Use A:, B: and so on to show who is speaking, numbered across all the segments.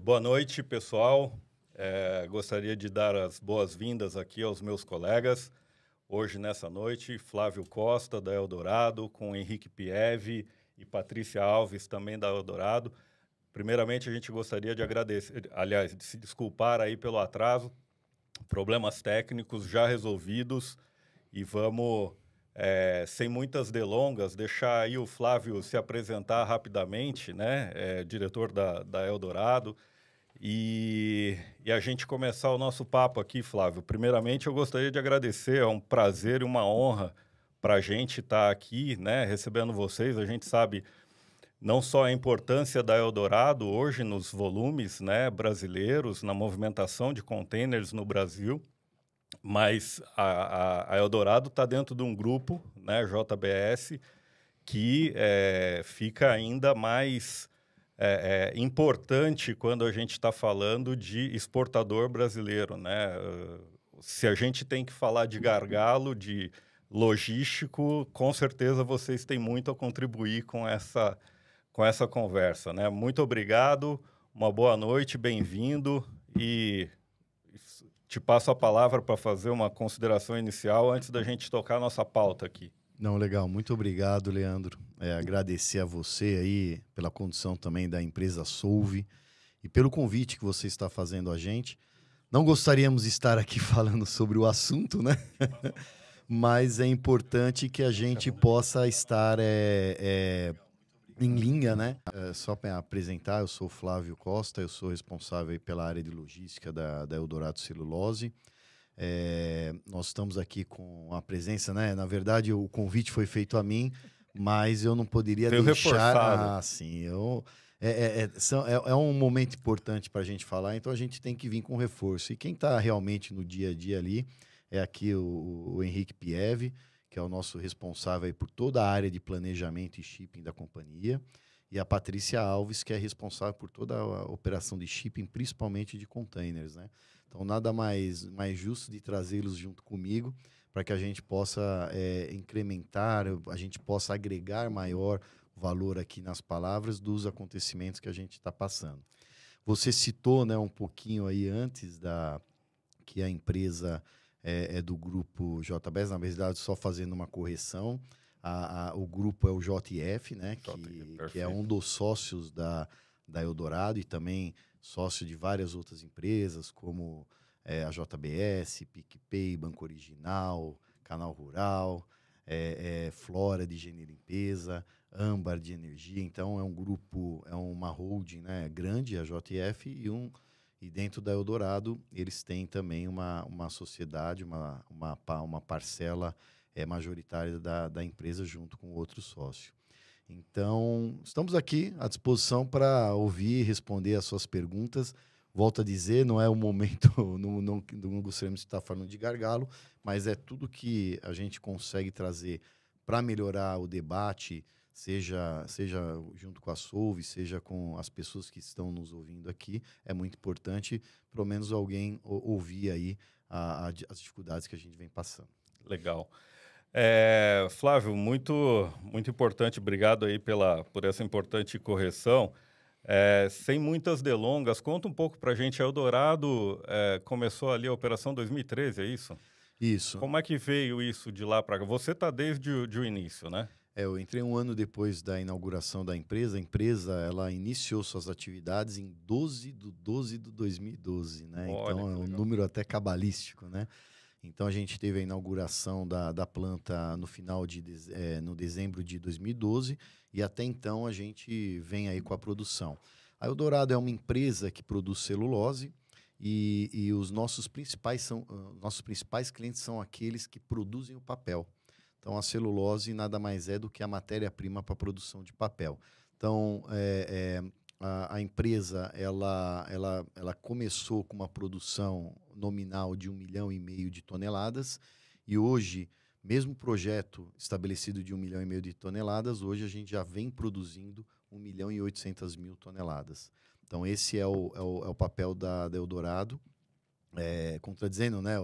A: Boa noite, pessoal. Gostaria de dar as boas-vindas aqui aos meus colegas. Hoje, nessa noite, Flávio Costa, da Eldorado, com Henrique Pieve e Patrícia Alves, também da Eldorado. Primeiramente, a gente gostaria de agradecer, aliás, de se desculpar aí pelo atraso, problemas técnicos já resolvidos e vamos, sem muitas delongas, deixar aí o Flávio se apresentar rapidamente, né? Diretor da Eldorado. E a gente começar o nosso papo aqui, Flávio. Primeiramente, eu gostaria de agradecer, é um prazer e uma honra para a gente estar aqui, né, recebendo vocês. A gente sabe não só a importância da Eldorado hoje nos volumes, né, brasileiros, na movimentação de containers no Brasil, mas a Eldorado está dentro de um grupo, né, JBS, que fica ainda mais importante quando a gente está falando de exportador brasileiro, né? Se a gente tem que falar de gargalo, de logístico, com certeza vocês têm muito a contribuir com essa conversa, né? Muito obrigado, uma boa noite, bem-vindo e te passo a palavra para fazer uma consideração inicial antes da gente tocar a nossa pauta aqui.
B: Não, legal. Muito obrigado, Leandro. Agradecer a você aí pela condução também da empresa Solve e pelo convite que você está fazendo a gente. Não gostaríamos de estar aqui falando sobre o assunto, né? Mas é importante que a gente possa estar em linha, né? Só para apresentar, eu sou Flávio Costa, eu sou responsável aí pela área de logística da Eldorado Celulose. Nós estamos aqui com a presença, né? Na verdade, o convite foi feito a mim, mas eu não poderia
A: Veio
B: deixar.
A: reforçado.
B: Sim, é um momento importante para a gente falar, então a gente tem que vir com reforço. E quem está realmente no dia a dia ali é aqui o Henrique Pieve, que é o nosso responsável aí por toda a área de planejamento e shipping da companhia, e a Patrícia Alves, que é responsável por toda a operação de shipping, principalmente de containers, né? Então, nada mais justo de trazê-los junto comigo para que a gente possa incrementar, a gente possa agregar maior valor aqui nas palavras dos acontecimentos que a gente está passando. Você citou, né, um pouquinho aí antes que a empresa é do grupo JBS, na verdade, só fazendo uma correção, o grupo é o JF, né, que é um dos sócios da Eldorado e também sócio de várias outras empresas, como a JBS, PicPay, Banco Original, Canal Rural, Flora de Higiene e Limpeza, Âmbar de Energia. Então, é um grupo, é uma holding, né, grande, a JF, e dentro da Eldorado eles têm também uma sociedade, uma parcela majoritária da empresa junto com outro sócio. Então, estamos aqui à disposição para ouvir e responder as suas perguntas. Volto a dizer, não é o momento, não gostaríamos de estar falando de gargalo, mas é tudo que a gente consegue trazer para melhorar o debate, seja junto com a Solve, seja com as pessoas que estão nos ouvindo aqui, é muito importante, pelo menos alguém ouvir aí as dificuldades que a gente vem passando.
A: Legal. Flávio, muito importante, obrigado aí por essa importante correção. Sem muitas delongas, conta um pouco para a gente, a Eldorado começou ali a operação 2013, é isso?
B: Isso.
A: Como é que veio isso de lá para cá? Você está desde o início, né?
B: Eu entrei um ano depois da inauguração da empresa. A empresa, ela iniciou suas atividades em 12/12/2012, né?
A: Olha
B: Então,
A: que
B: é um
A: legal.
B: número até cabalístico, né? Então, a gente teve a inauguração da planta no no dezembro de 2012 e até então a gente vem aí com a produção. A Eldorado é uma empresa que produz celulose e os nossos principais clientes são aqueles que produzem o papel. Então, a celulose nada mais é do que a matéria-prima para a produção de papel. Então, a empresa ela começou com uma produção nominal de 1,5 milhão de toneladas e hoje, mesmo o projeto estabelecido de 1,5 milhão de toneladas, hoje a gente já vem produzindo 1,8 milhão toneladas. Então, esse é o papel da Eldorado. Contradizendo, né?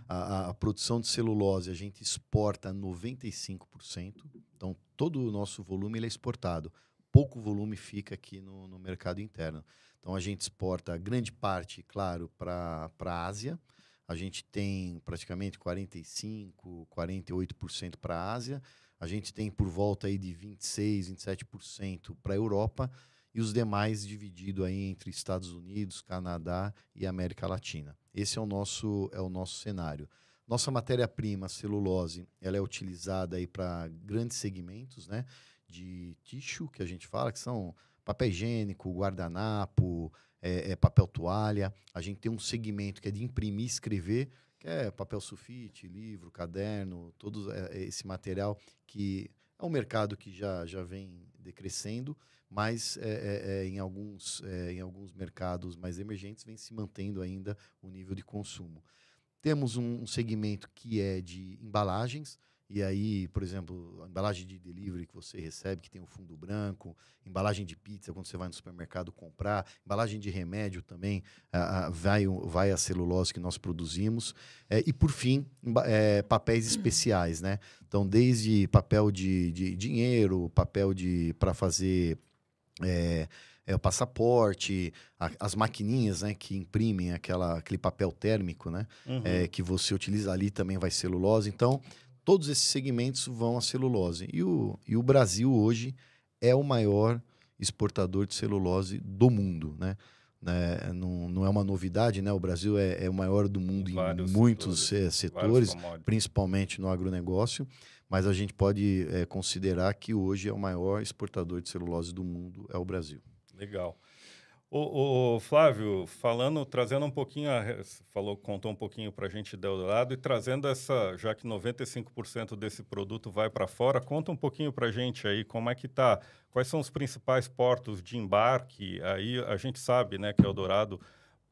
B: A produção de celulose a gente exporta 95%, então todo o nosso volume ele é exportado. pouco volume fica aqui no mercado interno. Então, a gente exporta grande parte, claro, para a Ásia. A gente tem praticamente 45%, 48% para a Ásia. A gente tem por volta aí de 26%, 27% para a Europa. E os demais dividido aí entre Estados Unidos, Canadá e América Latina. Esse é o nosso cenário. Nossa matéria-prima, celulose, ela é utilizada aí para grandes segmentos, né? De tissue, que a gente fala, que são papel higiênico, guardanapo, papel toalha. A gente tem um segmento que é de imprimir e escrever, que é papel sulfite, livro, caderno, todo esse material que é um mercado que já vem decrescendo, mas em alguns mercados mais emergentes vem se mantendo ainda o nível de consumo. Temos um segmento que é de embalagens, e aí, por exemplo, a embalagem de delivery que você recebe, que tem o fundo branco, embalagem de pizza, quando você vai no supermercado comprar, embalagem de remédio também, vai a celulose que nós produzimos. E, por fim, papéis especiais, né? Então, desde papel de dinheiro, papel para fazer o passaporte, as maquininhas, né, que imprimem aquele papel térmico, né,
A: Uhum.
B: que você utiliza ali também vai celulose. Então, todos esses segmentos vão à celulose. E o Brasil hoje é o maior exportador de celulose do mundo, né? Não é uma novidade, né? O Brasil é o maior do
A: Em
B: mundo em
A: vários
B: muitos
A: setores, vários
B: setores,
A: commodities.
B: principalmente no agronegócio, mas a gente pode considerar que hoje é o maior exportador de celulose do mundo, é o Brasil.
A: Legal. O Flávio, trazendo um pouquinho, contou um pouquinho para a gente da Eldorado e trazendo já que 95% desse produto vai para fora, conta um pouquinho para a gente aí como é que tá, quais são os principais portos de embarque. Aí a gente sabe, né, que Eldorado,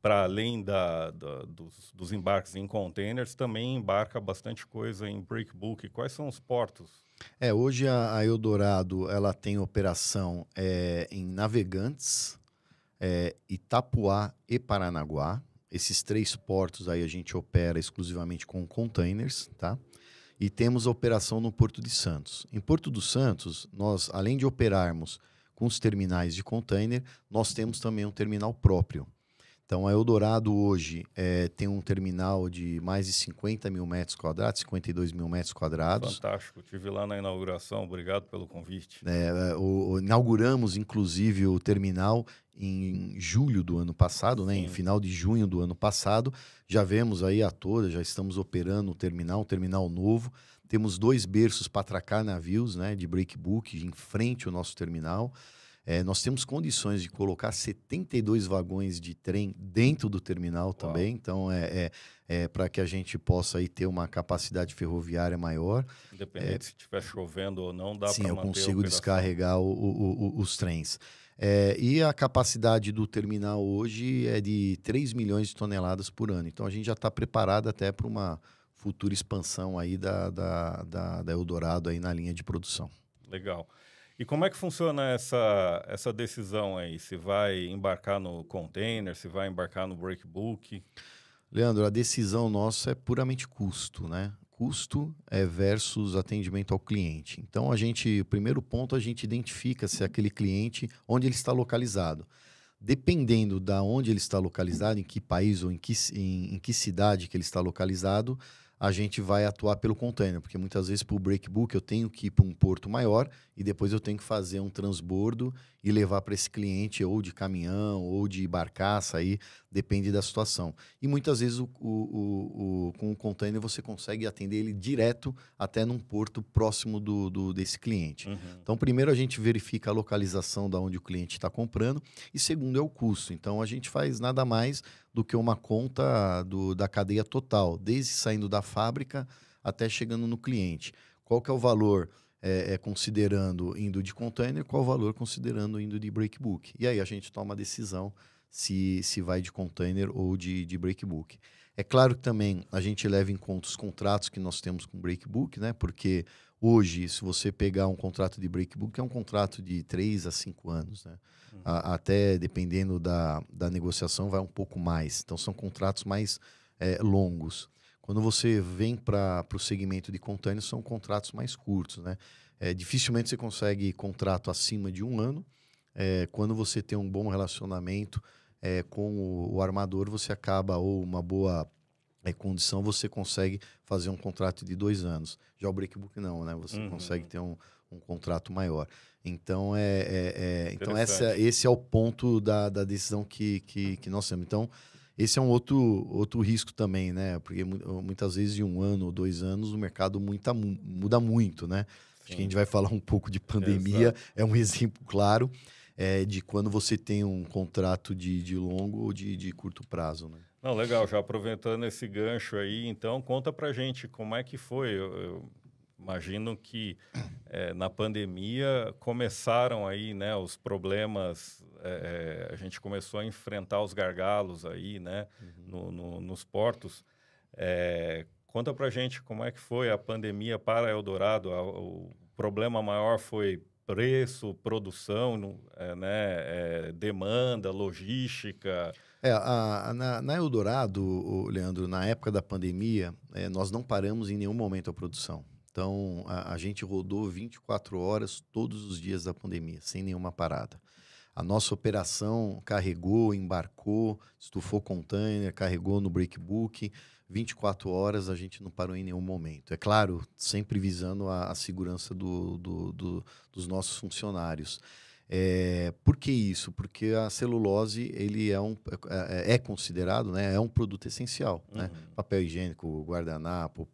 A: para além dos embarques em containers, também embarca bastante coisa em breakbulk. Quais são os portos?
B: Hoje a Eldorado ela tem operação em Navegantes, Itapuá e Paranaguá. Esses 3 portos aí a gente opera exclusivamente com containers, tá? E temos a operação no Porto de Santos. Em Porto dos Santos, nós, além de operarmos com os terminais de container, nós temos também um terminal próprio. Então, a Eldorado hoje tem um terminal de mais de 50 mil metros quadrados, 52 mil metros quadrados.
A: Fantástico, estive lá na inauguração, obrigado pelo convite.
B: Inauguramos, inclusive, o terminal em julho do ano passado, né? Em final de junho do ano passado. Já vemos aí já estamos operando um terminal novo. Temos 2 berços para atracar navios, né? De breakbulk em frente ao nosso terminal. Nós temos condições de colocar 72 vagões de trem dentro do terminal também. Então, para que a gente possa aí ter uma capacidade ferroviária maior.
A: Independente se estiver chovendo ou não, dá para
B: Sim, eu
A: manter a
B: consigo
A: operação.
B: descarregar os trens. E a capacidade do terminal hoje é de 3 milhões de toneladas por ano. Então, a gente já está preparado até para uma futura expansão aí da Eldorado aí na linha de produção.
A: Legal. E como é que funciona essa decisão aí? Se vai embarcar no container, se vai embarcar no breakbulk?
B: Leandro, a decisão nossa é puramente custo, né? Custo versus atendimento ao cliente. Então, o primeiro ponto, a gente identifica se aquele cliente, onde ele está localizado. Dependendo da onde ele está localizado, em que país ou em que cidade que ele está localizado, a gente vai atuar pelo container, porque muitas vezes para o breakbulk eu tenho que ir para um porto maior e depois eu tenho que fazer um transbordo e levar para esse cliente ou de caminhão ou de barcaça, aí depende da situação. E muitas vezes com o container você consegue atender ele direto até num porto próximo desse cliente.
A: Uhum.
B: Então, primeiro a gente verifica a localização da onde o cliente está comprando e segundo é o custo. Então, a gente faz nada mais do que uma conta da cadeia total, desde saindo da fábrica até chegando no cliente. Qual que é o valor considerando indo de container, qual o valor considerando indo de breakbulk. E aí a gente toma a decisão se vai de container ou de breakbulk. É claro que também a gente leva em conta os contratos que nós temos com breakbulk, né? Porque hoje, se você pegar um contrato de breakbulk, é um contrato de 3 a 5 anos, né? Até dependendo da negociação, vai um pouco mais. Então, são contratos mais longos. Quando você vem para o segmento de container, são contratos mais curtos, né? Dificilmente você consegue contrato acima de 1 ano. Quando você tem um bom relacionamento com o armador, você acaba, ou uma boa condição, você consegue fazer um contrato de 2 anos. Já o breakbook não, né? Você consegue ter um contrato maior. Então, então esse é o ponto da decisão que nós temos. Então, esse é um outro risco também, né? Porque muitas vezes, em 1 ano ou 2 anos, o mercado muda muito, né? Acho que a gente vai falar um pouco de pandemia.
A: Exato.
B: É um exemplo claro de quando você tem um contrato de longo ou de curto prazo, né?
A: Não, legal. Já aproveitando esse gancho aí, então, conta pra gente como é que foi. Eu imagino que na pandemia começaram aí, né, os problemas, a gente começou a enfrentar os gargalos aí, né, nos portos. Conta pra gente como é que foi a pandemia para a Eldorado. O problema maior foi preço, produção, né, demanda, logística.
B: Na Eldorado, Leandro, na época da pandemia, nós não paramos em nenhum momento a produção. Então, a gente rodou 24 horas todos os dias da pandemia, sem nenhuma parada. A nossa operação carregou, embarcou, estufou container, carregou no breakbook. 24 horas a gente não parou em nenhum momento. É claro, sempre visando a segurança dos nossos funcionários. Por que isso? Porque a celulose ele é considerado, né, é um produto essencial. Né? Papel higiênico, guardanapo,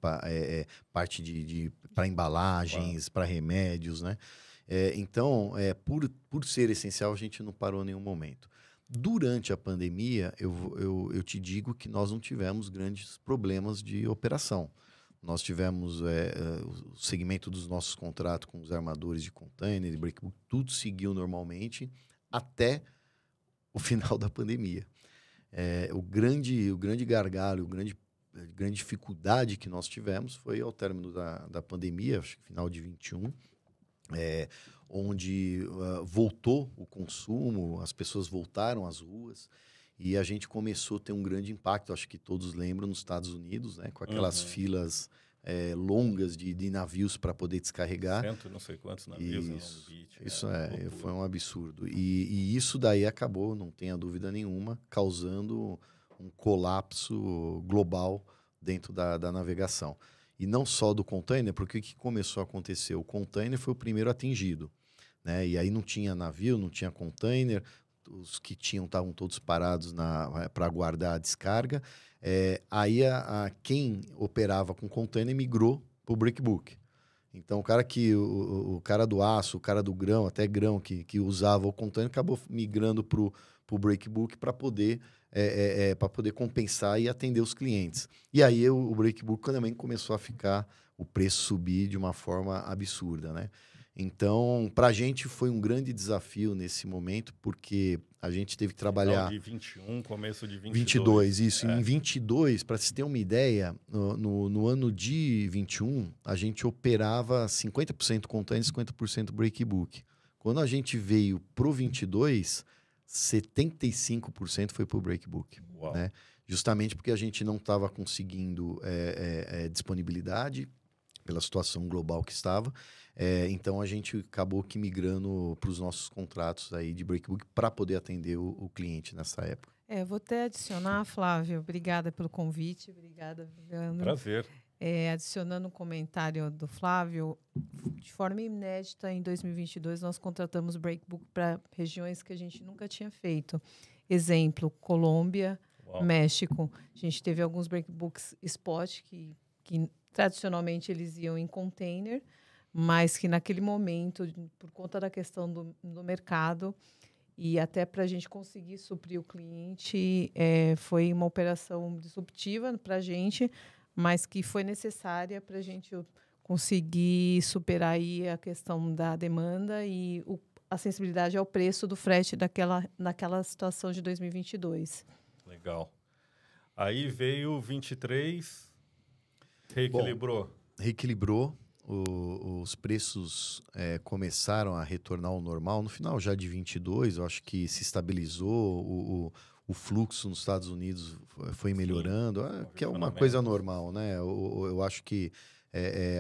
B: parte para embalagens, para remédios. Né? Então, por ser essencial, a gente não parou em nenhum momento. Durante a pandemia, eu te digo que nós não tivemos grandes problemas de operação. Nós tivemos o segmento dos nossos contratos com os armadores de container, de breakbook, tudo seguiu normalmente até o final da pandemia. O grande gargalo, a grande dificuldade que nós tivemos foi ao término da pandemia, acho que final de 21, onde voltou o consumo, as pessoas voltaram às ruas e a gente começou a ter um grande impacto, acho que todos lembram, nos Estados Unidos, né, com aquelas filas longas de navios para poder descarregar.
A: Não sei quantos navios em Long Beach.
B: Isso foi um absurdo. E isso daí acabou, não tenha dúvida nenhuma, causando um colapso global dentro da navegação. E não só do container, porque o que começou a acontecer? O container foi o primeiro atingido. Né? E aí não tinha navio, não tinha container, os que tinham estavam todos parados para aguardar a descarga. Aí quem operava com container migrou para o breakbook. Então o cara do aço, o cara do grão, até grão que usava o container, acabou migrando para o breakbook para poder compensar e atender os clientes. E aí o breakbook também começou a ficar, o preço subir de uma forma absurda, né? Então, para a gente foi um grande desafio nesse momento, porque a gente teve que trabalhar...
A: Final de 21, começo de
B: 22, isso. Em 22, para se ter uma ideia, no ano de 21, a gente operava 50% container e 50% breakbook. Quando a gente veio para o 22, 75% foi para o breakbook. Né? Justamente porque a gente não estava conseguindo disponibilidade pela situação global que estava. Então, a gente acabou que migrando para os nossos contratos aí de breakbook para poder atender o cliente nessa época.
C: Vou até adicionar, Flávio, obrigada pelo convite, obrigada, Leandro.
A: Prazer.
C: Adicionando um comentário do Flávio, de forma inédita, em 2022, nós contratamos breakbook para regiões que a gente nunca tinha feito. Exemplo, Colômbia, México. A gente teve alguns breakbooks spot que tradicionalmente eles iam em container, mas que naquele momento, por conta da questão do mercado e até para a gente conseguir suprir o cliente, foi uma operação disruptiva para a gente, mas que foi necessária para a gente conseguir superar aí a questão da demanda e a sensibilidade ao preço do frete naquela situação de 2022.
A: Legal. Aí veio 23, reequilibrou.
B: Reequilibrou. Os preços começaram a retornar ao normal. No final já de 22, eu acho que se estabilizou, o fluxo nos Estados Unidos foi melhorando, que é uma coisa normal, né? Eu acho que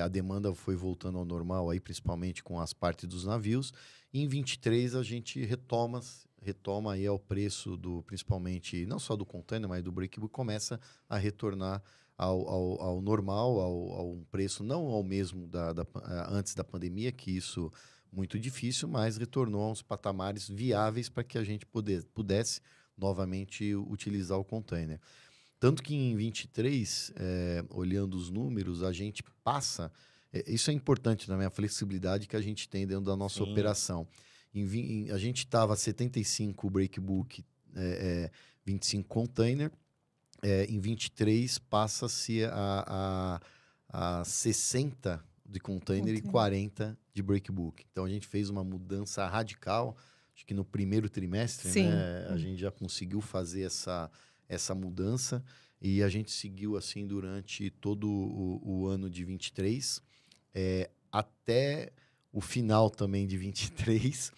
B: a demanda foi voltando ao normal, aí, principalmente com as partes dos navios. E em 23 a gente retoma aí ao preço principalmente, não só do container, mas do break-bulk, começa a retornar ao normal, ao um preço não ao mesmo antes da pandemia, que isso muito difícil, mas retornou a uns patamares viáveis para que a gente pudesse novamente utilizar o container. Tanto que em 23, olhando os números, a gente passa... isso é importante também, a flexibilidade que a gente tem dentro da nossa operação. A gente estava 75 breakbook, 25 container. Em 23, passa-se a 60 de container e 40 de breakbook. Então, a gente fez uma mudança radical. Acho que no primeiro trimestre, né, a gente já conseguiu fazer essa mudança. E a gente seguiu assim durante todo o ano de 23, até o final também de 23,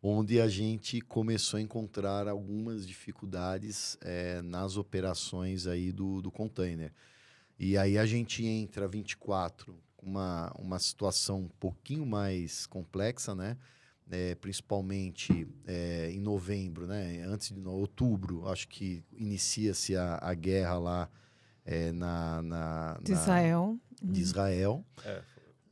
B: onde a gente começou a encontrar algumas dificuldades nas operações aí do container. E aí a gente entra 24 com uma situação um pouquinho mais complexa, né? Principalmente em novembro, né? Antes de outubro, acho que inicia-se a guerra lá
C: de Israel.
B: De Israel.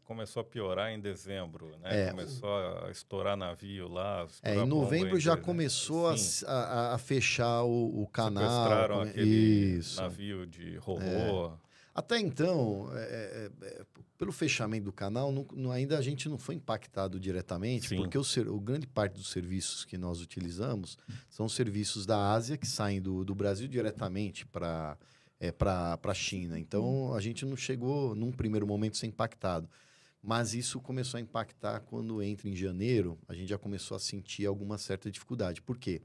A: Começou a piorar em dezembro, né? Começou a estourar navio lá.
B: Em novembro já começou a fechar o canal.
A: Sequestraram aquele navio de ro-ro.
B: Até então, pelo fechamento do canal, ainda a gente não foi impactado diretamente, porque o grande parte dos serviços que nós utilizamos são serviços da Ásia, que saem do Brasil diretamente para a China. Então, a gente não chegou, num primeiro momento, a ser impactado. Mas isso começou a impactar quando entra em janeiro, a gente já começou a sentir alguma certa dificuldade. Por quê?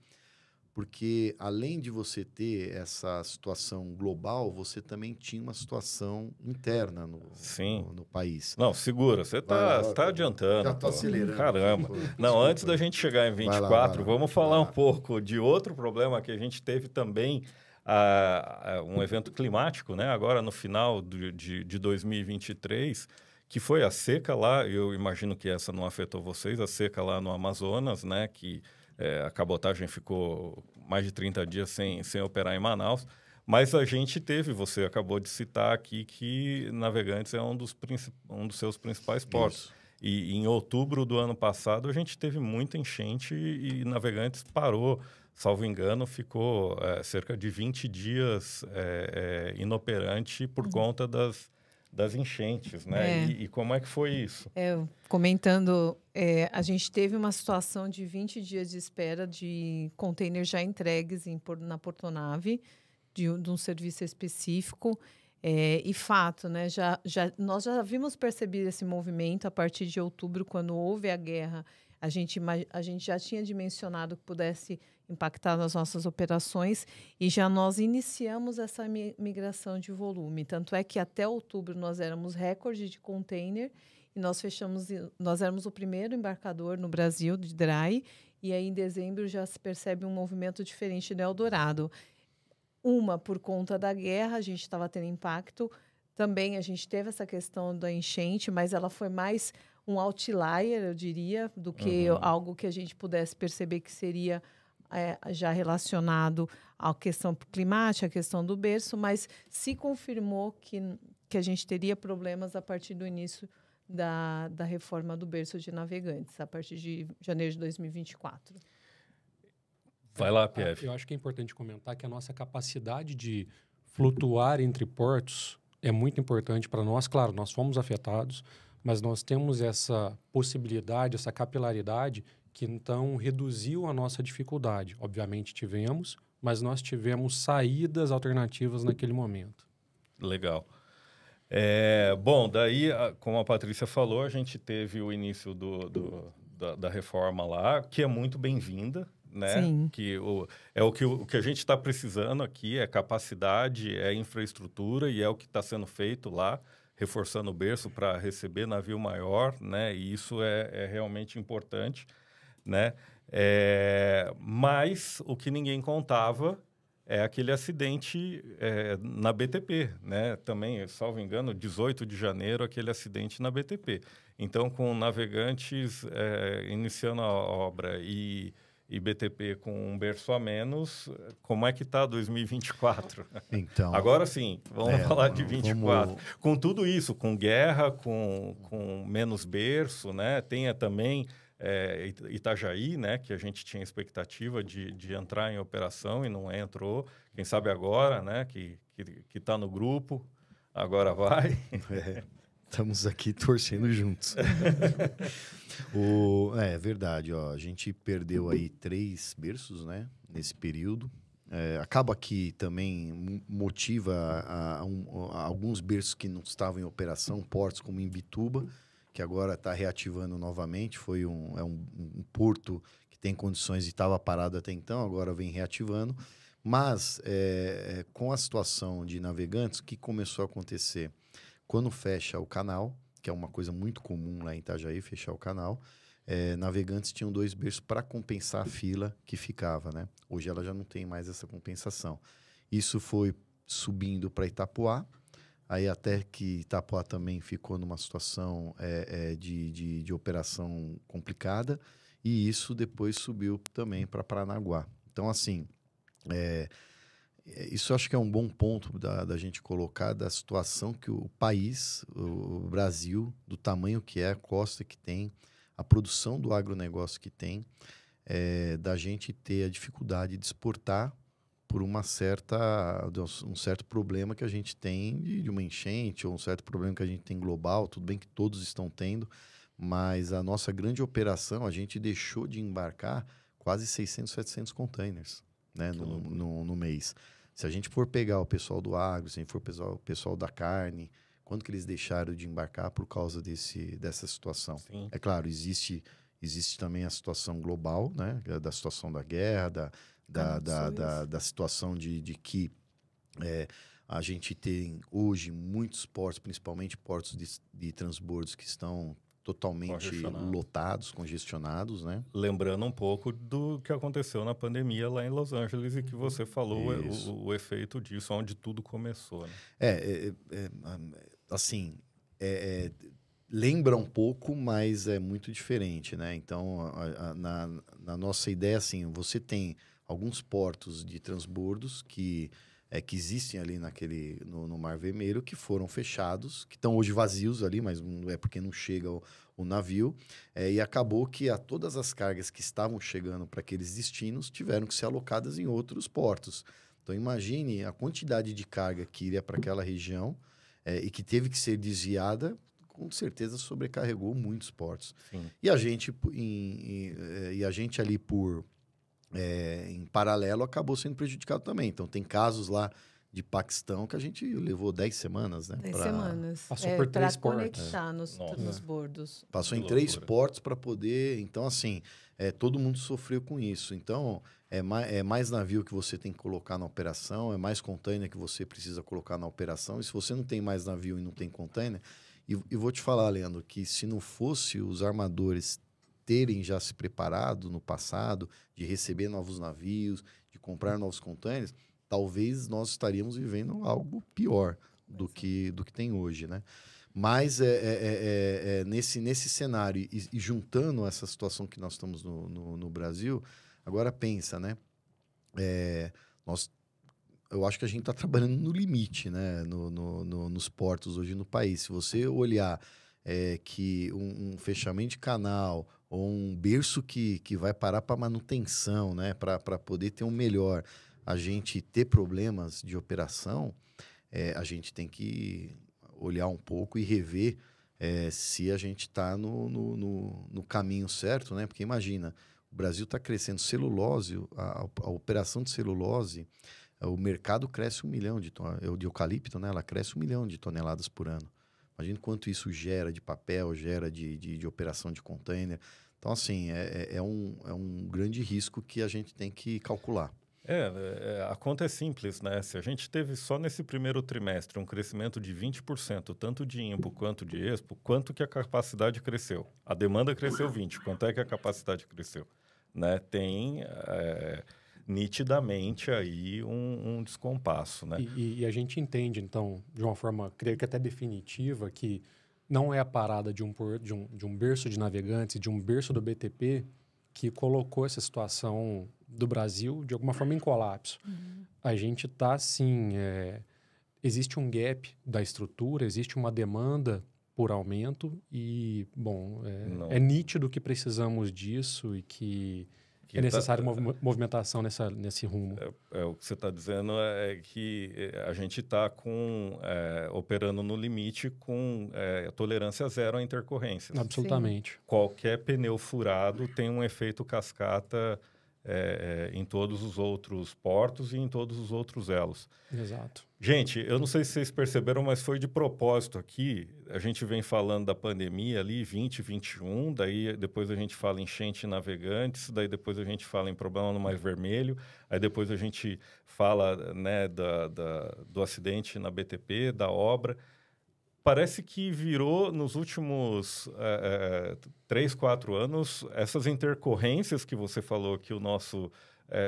B: Porque, além de você ter essa situação global, você também tinha uma situação interna no país.
A: Não, segura, você está adiantando.
B: Já estou acelerando.
A: Caramba. Não, antes da gente chegar em 24, vamos falar um pouco de outro problema que a gente teve também, um evento climático, né? Agora no final de 2023, que foi a seca lá. Eu imagino que essa não afetou vocês, a seca lá no Amazonas, né? Que a cabotagem ficou mais de 30 dias sem operar em Manaus. Mas a gente teve, você acabou de citar aqui, que Navegantes é um dos seus principais portos. Isso. E em outubro do ano passado, a gente teve muita enchente e Navegantes parou. Salvo engano, ficou cerca de 20 dias inoperante por conta das enchentes, né? E como é que foi isso?
C: Comentando, a gente teve uma situação de 20 dias de espera de containers já entregues na portonave, de um serviço específico. E fato, né? Nós já havíamos percebido esse movimento a partir de outubro, quando houve a guerra. A gente já tinha dimensionado que pudesse impactar nas nossas operações e nós iniciamos essa migração de volume. Tanto é que até outubro nós éramos recorde de container e nós éramos o primeiro embarcador no Brasil de dry, e aí em dezembro já se percebe um movimento diferente no Eldorado. Por conta da guerra, a gente estava tendo impacto. Também a gente teve essa questão da enchente, mas ela foi mais um outlier, eu diria, do que algo que a gente pudesse perceber que seria já relacionado à questão climática, à questão do berço, mas se confirmou que a gente teria problemas a partir do início da reforma do berço de Navegantes, a partir de janeiro de 2024.
A: Vai lá, Pierre.
D: Eu acho que é importante comentar que a nossa capacidade de flutuar entre portos é muito importante para nós. Claro, nós fomos afetados, mas nós temos essa possibilidade, essa capilaridade que então reduziu a nossa dificuldade. Obviamente tivemos, mas nós tivemos saídas alternativas naquele momento.
A: Legal. Bom, daí, como a Patrícia falou, a gente teve o início da reforma lá, que é muito bem-vinda, né?
C: Sim.
A: O que a gente está precisando aqui é capacidade, é infraestrutura e é o que está sendo feito lá, reforçando o berço para receber navio maior, né? E isso é realmente importante, né? Mas o que ninguém contava é aquele acidente na BTP, né? Também, salvo engano, 18 de janeiro, aquele acidente na BTP. Então, com Navegantes iniciando a obra e BTP com um berço a menos, como é que está 2024?
B: Então,
A: Agora sim, vamos falar de 24.
B: vamos...
A: Com tudo isso, com guerra, com menos berço, né? Tem também Itajaí, né? Que a gente tinha expectativa de entrar em operação e não entrou. Quem sabe agora, né? Que está no grupo, agora vai.
B: Estamos aqui torcendo juntos. É verdade, ó, a gente perdeu aí 3 berços, né, nesse período. Acaba que também motiva a alguns berços que não estavam em operação, portos como Imbituba, que agora está reativando novamente. Foi um porto que tem condições e estava parado até então, agora vem reativando. Mas com a situação de Navegantes, o que começou a acontecer? Quando fecha o canal, que é uma coisa muito comum lá em Itajaí, fechar o canal, Navegantes tinham 2 berços para compensar a fila que ficava, né? Hoje ela já não tem mais essa compensação. Isso foi subindo para Itapoá, aí até que Itapoá também ficou numa situação de operação complicada, e isso depois subiu também para Paranaguá. Então, assim... Isso acho que é um bom ponto da gente colocar da situação que o país, o Brasil, do tamanho que é, a costa que tem, a produção do agronegócio que tem, da gente ter a dificuldade de exportar por um certo problema que a gente tem de uma enchente, ou um certo problema que a gente tem global. Tudo bem que todos estão tendo, mas a nossa grande operação, a gente deixou de embarcar quase 600, 700 containers, né, no mês. Se a gente for pegar o pessoal do agro, se a gente for pegar o pessoal da carne, quando que eles deixaram de embarcar por causa dessa situação?
A: Sim.
B: É claro, existe também a situação global, né? Da situação da guerra, da situação de que a gente tem hoje muitos portos, principalmente portos de transbordos que estão totalmente lotados, congestionados, né?
A: Lembrando um pouco do que aconteceu na pandemia lá em Los Angeles e que você falou o efeito disso, onde tudo começou, né?
B: Assim, lembra um pouco, mas é muito diferente, né? Então, na nossa ideia, assim, você tem alguns portos de transbordos que existem ali no Mar Vermelho, que foram fechados, que estão hoje vazios ali, mas não é porque não chega o navio, e acabou que todas as cargas que estavam chegando para aqueles destinos tiveram que ser alocadas em outros portos. Então, imagine a quantidade de carga que iria para aquela região e que teve que ser desviada, com certeza sobrecarregou muitos portos.
A: Sim.
B: E a gente, ali em paralelo, acabou sendo prejudicado também. Então, tem casos lá de Paquistão que a gente levou 10 semanas, né?
C: 10 semanas.
D: Passou por 3 portos.
C: Conectar nos bordos.
B: Passou em 3 portos para poder... Então, assim, todo mundo sofreu com isso. Então, é mais navio que você tem que colocar na operação, é mais container que você precisa colocar na operação. E se você não tem mais navio e não tem container... E vou te falar, Leandro, que se não fosse os armadores terem já se preparado no passado de receber novos navios, de comprar novos containers, talvez nós estaríamos vivendo algo pior do que tem hoje, né? Mas nesse cenário e juntando essa situação que nós estamos no Brasil, agora pensa, né? Eu acho que a gente está trabalhando no limite, né? Nos portos hoje no país. Se você olhar que um fechamento de canal ou um berço que vai parar para manutenção, né? Para poder ter um melhor, a gente ter problemas de operação, a gente tem que olhar um pouco e rever se a gente está no caminho certo, né? Porque imagina, o Brasil está crescendo celulose, a operação de celulose, o mercado cresce 1 milhão de eucalipto, né? Ela cresce 1 milhão de toneladas por ano. Imagina quanto isso gera de papel, gera de operação de container. Então, assim, é um grande risco que a gente tem que calcular.
A: A conta é simples, né? Se a gente teve só nesse primeiro trimestre um crescimento de 20%, tanto de IMPO quanto de EXPO, quanto que a capacidade cresceu? A demanda cresceu 20%, quanto é que a capacidade cresceu? Né? nitidamente aí um descompasso, né?
D: E a gente entende, então, de uma forma, creio que até definitiva, que não é a parada de um berço de navegantes, de um berço do BTP, que colocou essa situação do Brasil, de alguma forma, em colapso. A gente está, sim... existe um gap da estrutura, existe uma demanda por aumento e, bom, é nítido que precisamos disso e que é necessário movimentação nesse rumo.
A: O que você está dizendo é que a gente está operando no limite com tolerância zero a intercorrências.
D: Absolutamente.
C: Sim.
A: Qualquer pneu furado tem um efeito cascata em todos os outros portos e em todos os outros elos.
D: Exato.
A: Gente, eu não sei se vocês perceberam, mas foi de propósito aqui. A gente vem falando da pandemia ali, 2021, daí depois a gente fala em enchente em navegantes, daí depois a gente fala em problema no Mar Vermelho, aí depois a gente fala, né, do acidente na BTP, da obra. Parece que virou, nos últimos 3, 4 anos, essas intercorrências que você falou que o nosso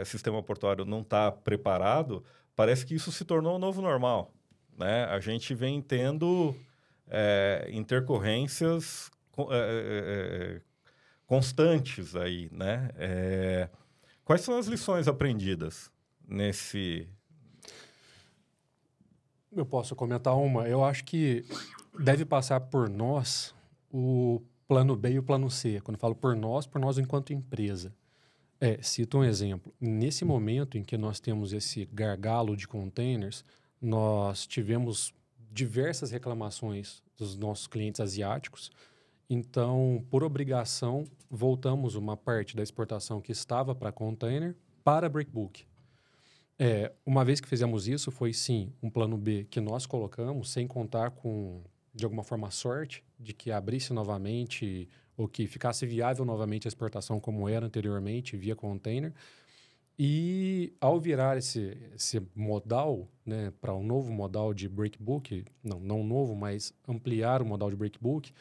A: sistema portuário não está preparado, parece que isso se tornou o novo normal, né? A gente vem tendo intercorrências constantes aí, né? Quais são as lições aprendidas nesse...
D: Eu posso comentar uma. Eu acho que deve passar por nós o plano B e o plano C. Quando eu falo por nós enquanto empresa. Cito um exemplo. Nesse momento em que nós temos esse gargalo de containers, nós tivemos diversas reclamações dos nossos clientes asiáticos. Então, por obrigação, voltamos uma parte da exportação que estava para container para breakbook. Uma vez que fizemos isso, foi sim um plano B que nós colocamos, sem contar com, de alguma forma, a sorte de que abrisse novamente ou que ficasse viável novamente a exportação como era anteriormente, via container. E ao virar esse modal, né, para um novo modal de breakbook, não novo, mas ampliar o modal de breakbook,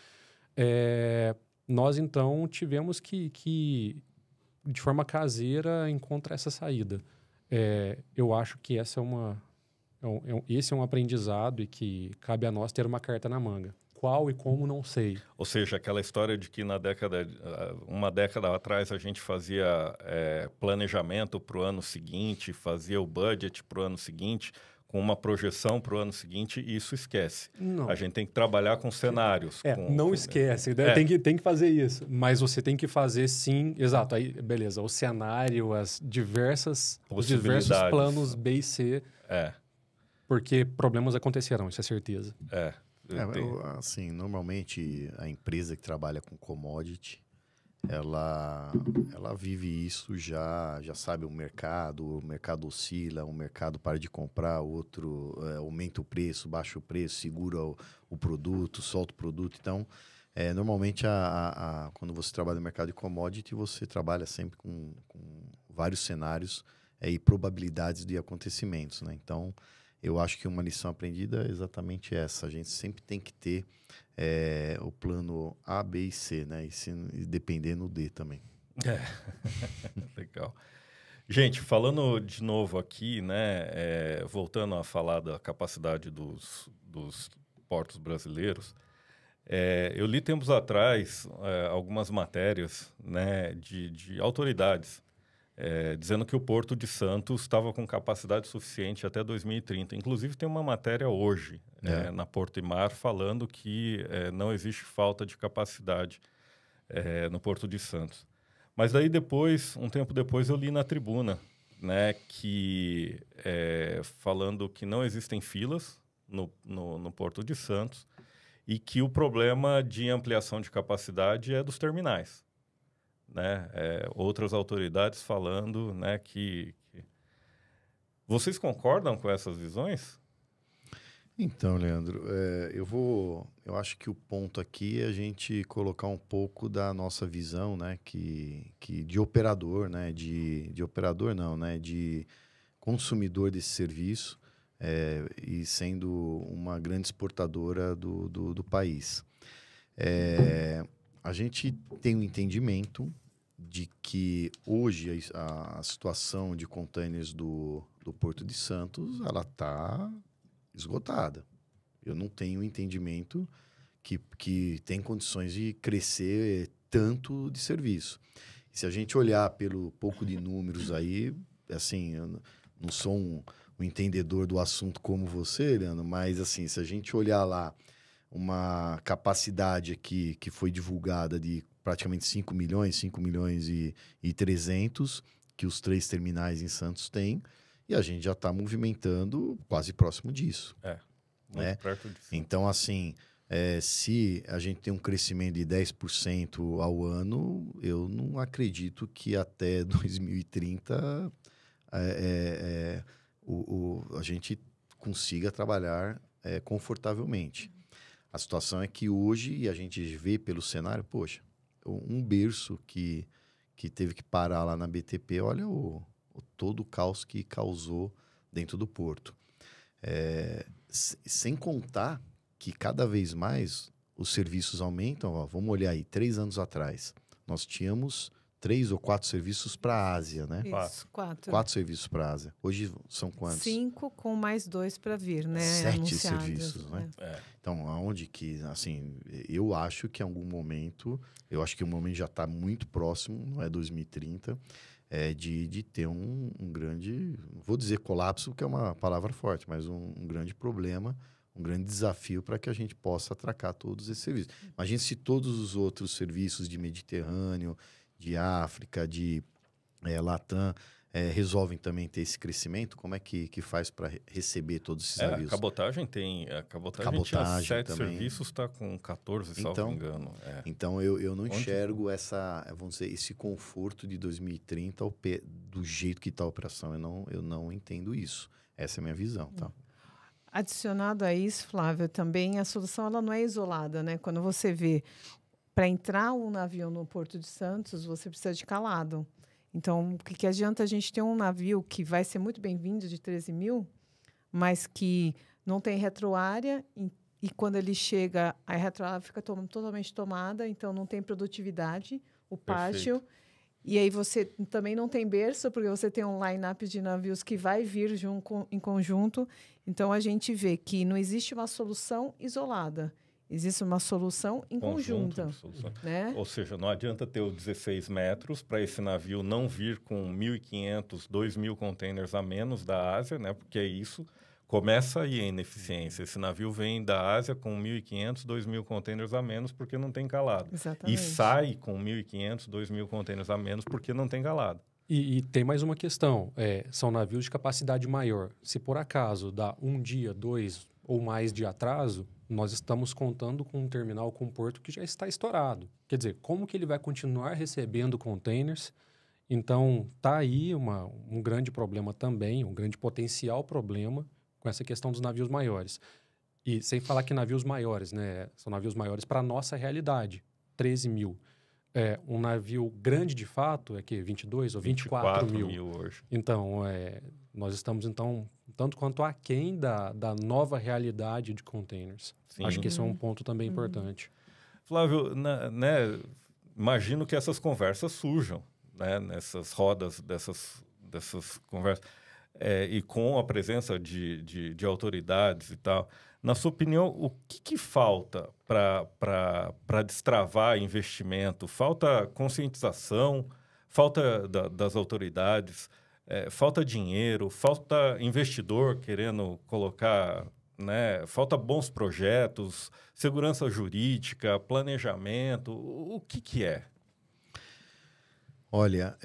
D: nós então tivemos que, de forma caseira, encontrar essa saída. Eu acho que esse é um aprendizado e que cabe a nós ter uma carta na manga. Qual e como, não sei.
A: Ou seja, aquela história de que uma década atrás a gente fazia planejamento para o ano seguinte, fazia o budget para o ano seguinte, com uma projeção para o ano seguinte, e isso esquece.
D: Não.
A: A gente tem que trabalhar com cenários.
D: Esquece, né? Tem que fazer isso. Mas você tem que fazer, sim, exato, aí, beleza, o cenário, os diversos planos B e C, porque problemas acontecerão, isso é certeza.
B: Assim, normalmente a empresa que trabalha com commodity, ela vive isso já sabe o mercado oscila, um mercado para de comprar, outro aumenta o preço, baixa o preço, segura o produto, solta o produto. Então, normalmente quando você trabalha no mercado de commodity, você trabalha sempre com vários cenários e probabilidades de acontecimentos, né? Então, eu acho que uma lição aprendida é exatamente essa. A gente sempre tem que ter o plano A, B e C, né? E depender no D também.
A: Legal. Gente, falando de novo aqui, né? Voltando a falar da capacidade dos portos brasileiros, eu li tempos atrás algumas matérias, né, de autoridades dizendo que o Porto de Santos estava com capacidade suficiente até 2030. Inclusive, tem uma matéria hoje na Porto e Mar falando que não existe falta de capacidade no Porto de Santos. Mas daí depois, um tempo depois, eu li na Tribuna, né, que falando que não existem filas no Porto de Santos e que o problema de ampliação de capacidade é dos terminais. Né? Outras autoridades falando, né, que... Vocês concordam com essas visões?
B: Então, Leandro, eu acho que o ponto aqui é a gente colocar um pouco da nossa visão, né, que de operador, né, de operador não, né, de consumidor desse serviço e sendo uma grande exportadora do país. A gente tem um entendimento de que hoje a situação de containers do Porto de Santos, ela está esgotada. Eu não tenho entendimento que tem condições de crescer tanto de serviço. Se a gente olhar pelo pouco de números aí, assim, eu não sou um entendedor do assunto como você, Leandro, mas assim, se a gente olhar lá uma capacidade aqui que foi divulgada de praticamente 5 milhões e 300, que os 3 terminais em Santos têm, e a gente já está movimentando quase próximo disso.
A: Muito perto disso.
B: Então, assim, se a gente tem um crescimento de 10% ao ano, eu não acredito que até 2030 a gente consiga trabalhar confortavelmente. A situação é que hoje, e a gente vê pelo cenário, poxa, um berço que teve que parar lá na BTP, olha todo o caos que causou dentro do porto. Sem contar que cada vez mais os serviços aumentam. Ó, vamos olhar aí, 3 anos atrás, nós tínhamos 3 ou 4 serviços para a Ásia, né?
C: Isso, 4.
B: 4 serviços para a Ásia. Hoje são quantos?
C: 5 com mais 2 para vir, né?
B: 7 serviços, né?
C: É.
B: Então, aonde que, assim, eu acho que em algum momento, eu acho que o momento já está muito próximo, não é 2030, de ter um grande, não vou dizer colapso, que é uma palavra forte, mas um grande problema, um grande desafio para que a gente possa atracar todos esses serviços. Imagine se todos os outros serviços de Mediterrâneo, de África, de Latam, resolvem também ter esse crescimento, como é que faz para receber todos esses navios?
A: A cabotagem tinha 7
B: também.
A: serviços, está com 14, salvo engano.
B: Então, eu não enxergo vamos dizer, esse conforto de 2030 do jeito que está a operação. Eu não entendo isso. Essa é a minha visão, tá?
C: Adicionado a isso, Flávio, também a solução ela não é isolada, né? Quando você vê, para entrar um navio no Porto de Santos, você precisa de calado. Então, o que adianta a gente ter um navio que vai ser muito bem-vindo de 13 mil, mas que não tem retroárea e quando ele chega, a retroárea fica totalmente tomada, então não tem produtividade, o pátio. E aí você também não tem berço, porque você tem um line-up de navios que vai vir em conjunto. Então, a gente vê que não existe uma solução isolada. Existe uma solução em conjunta. Né?
A: Ou seja, não adianta ter os 16 metros para esse navio não vir com 1.500, 2.000 containers a menos da Ásia, né? Porque é isso. Começa aí a ineficiência. Esse navio vem da Ásia com 1.500, 2.000 containers a menos porque não tem calado.
C: Exatamente.
A: E sai com 1.500, 2.000 containers a menos porque não tem calado.
D: E tem mais uma questão. São navios de capacidade maior. Se por acaso dá 1 dia, 2 ou mais de atraso, nós estamos contando com um terminal, com um porto que já está estourado. Quer dizer, como que ele vai continuar recebendo containers? Então, está aí um grande problema também, um grande potencial problema com essa questão dos navios maiores. E sem falar que navios maiores, né? São navios maiores para a nossa realidade, 13 mil. Um navio grande de fato é que 22 ou 24 mil
A: hoje.
D: Então, nós estamos, tanto quanto aquém da nova realidade de containers. Sim. Acho que esse é um ponto também importante.
A: Flávio, imagino que essas conversas surjam, né, nessas rodas dessas conversas, e com a presença de autoridades e tal. Na sua opinião, o que falta para destravar investimento? Falta conscientização? Falta das autoridades? Falta dinheiro? Falta investidor querendo colocar, né? Falta bons projetos, segurança jurídica, planejamento? O que é?
B: Olha,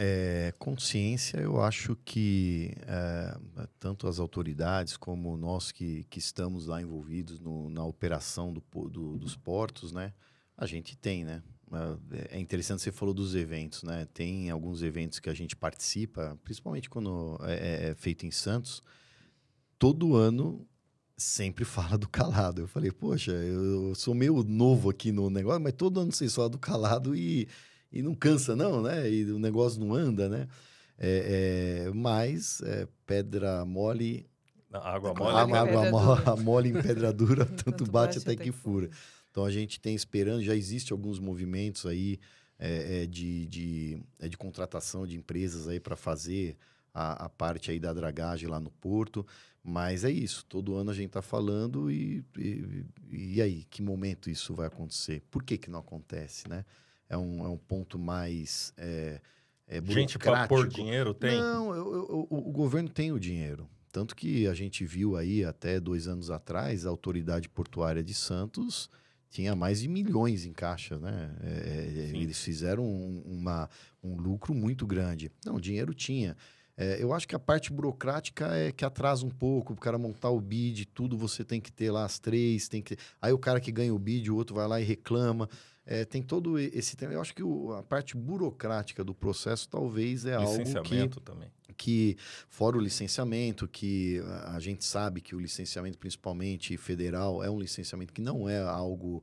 B: consciência, eu acho que tanto as autoridades como nós que estamos lá envolvidos na operação dos portos, né? A gente tem, né? É interessante, você falou dos eventos, né? Tem alguns eventos que a gente participa, principalmente quando é feito em Santos. Todo ano sempre fala do calado. Eu falei, poxa, eu sou meio novo aqui no negócio, mas todo ano vocês falam do calado e não cansa, não, né? E o negócio não anda, né? Mas pedra mole...
A: Água mole.
B: Mole em pedra dura, tanto bate até que fura. Então, a gente tem esperando, já existe alguns movimentos aí de contratação de empresas aí para fazer a parte aí da dragagem lá no porto. Mas é isso, todo ano a gente está falando e aí, que momento isso vai acontecer? Por que não acontece, né? É um ponto mais
A: Gente para pôr
B: burocrático.
A: dinheiro tem?
B: Não, o governo tem o dinheiro. Tanto que a gente viu aí até 2 anos atrás, a Autoridade Portuária de Santos tinha mais de milhões em caixa, né? Eles fizeram um lucro muito grande. Não, dinheiro tinha. Eu acho que a parte burocrática é que atrasa um pouco, o cara montar o bid, tudo você tem que ter lá as 3, tem que... Aí o cara que ganha o bid, o outro vai lá e reclama. Tem todo esse tema. Eu acho que a parte burocrática do processo talvez é algo
A: Licenciamento também.
B: que, fora o licenciamento, que a gente sabe que o licenciamento, principalmente federal, é um licenciamento que não é algo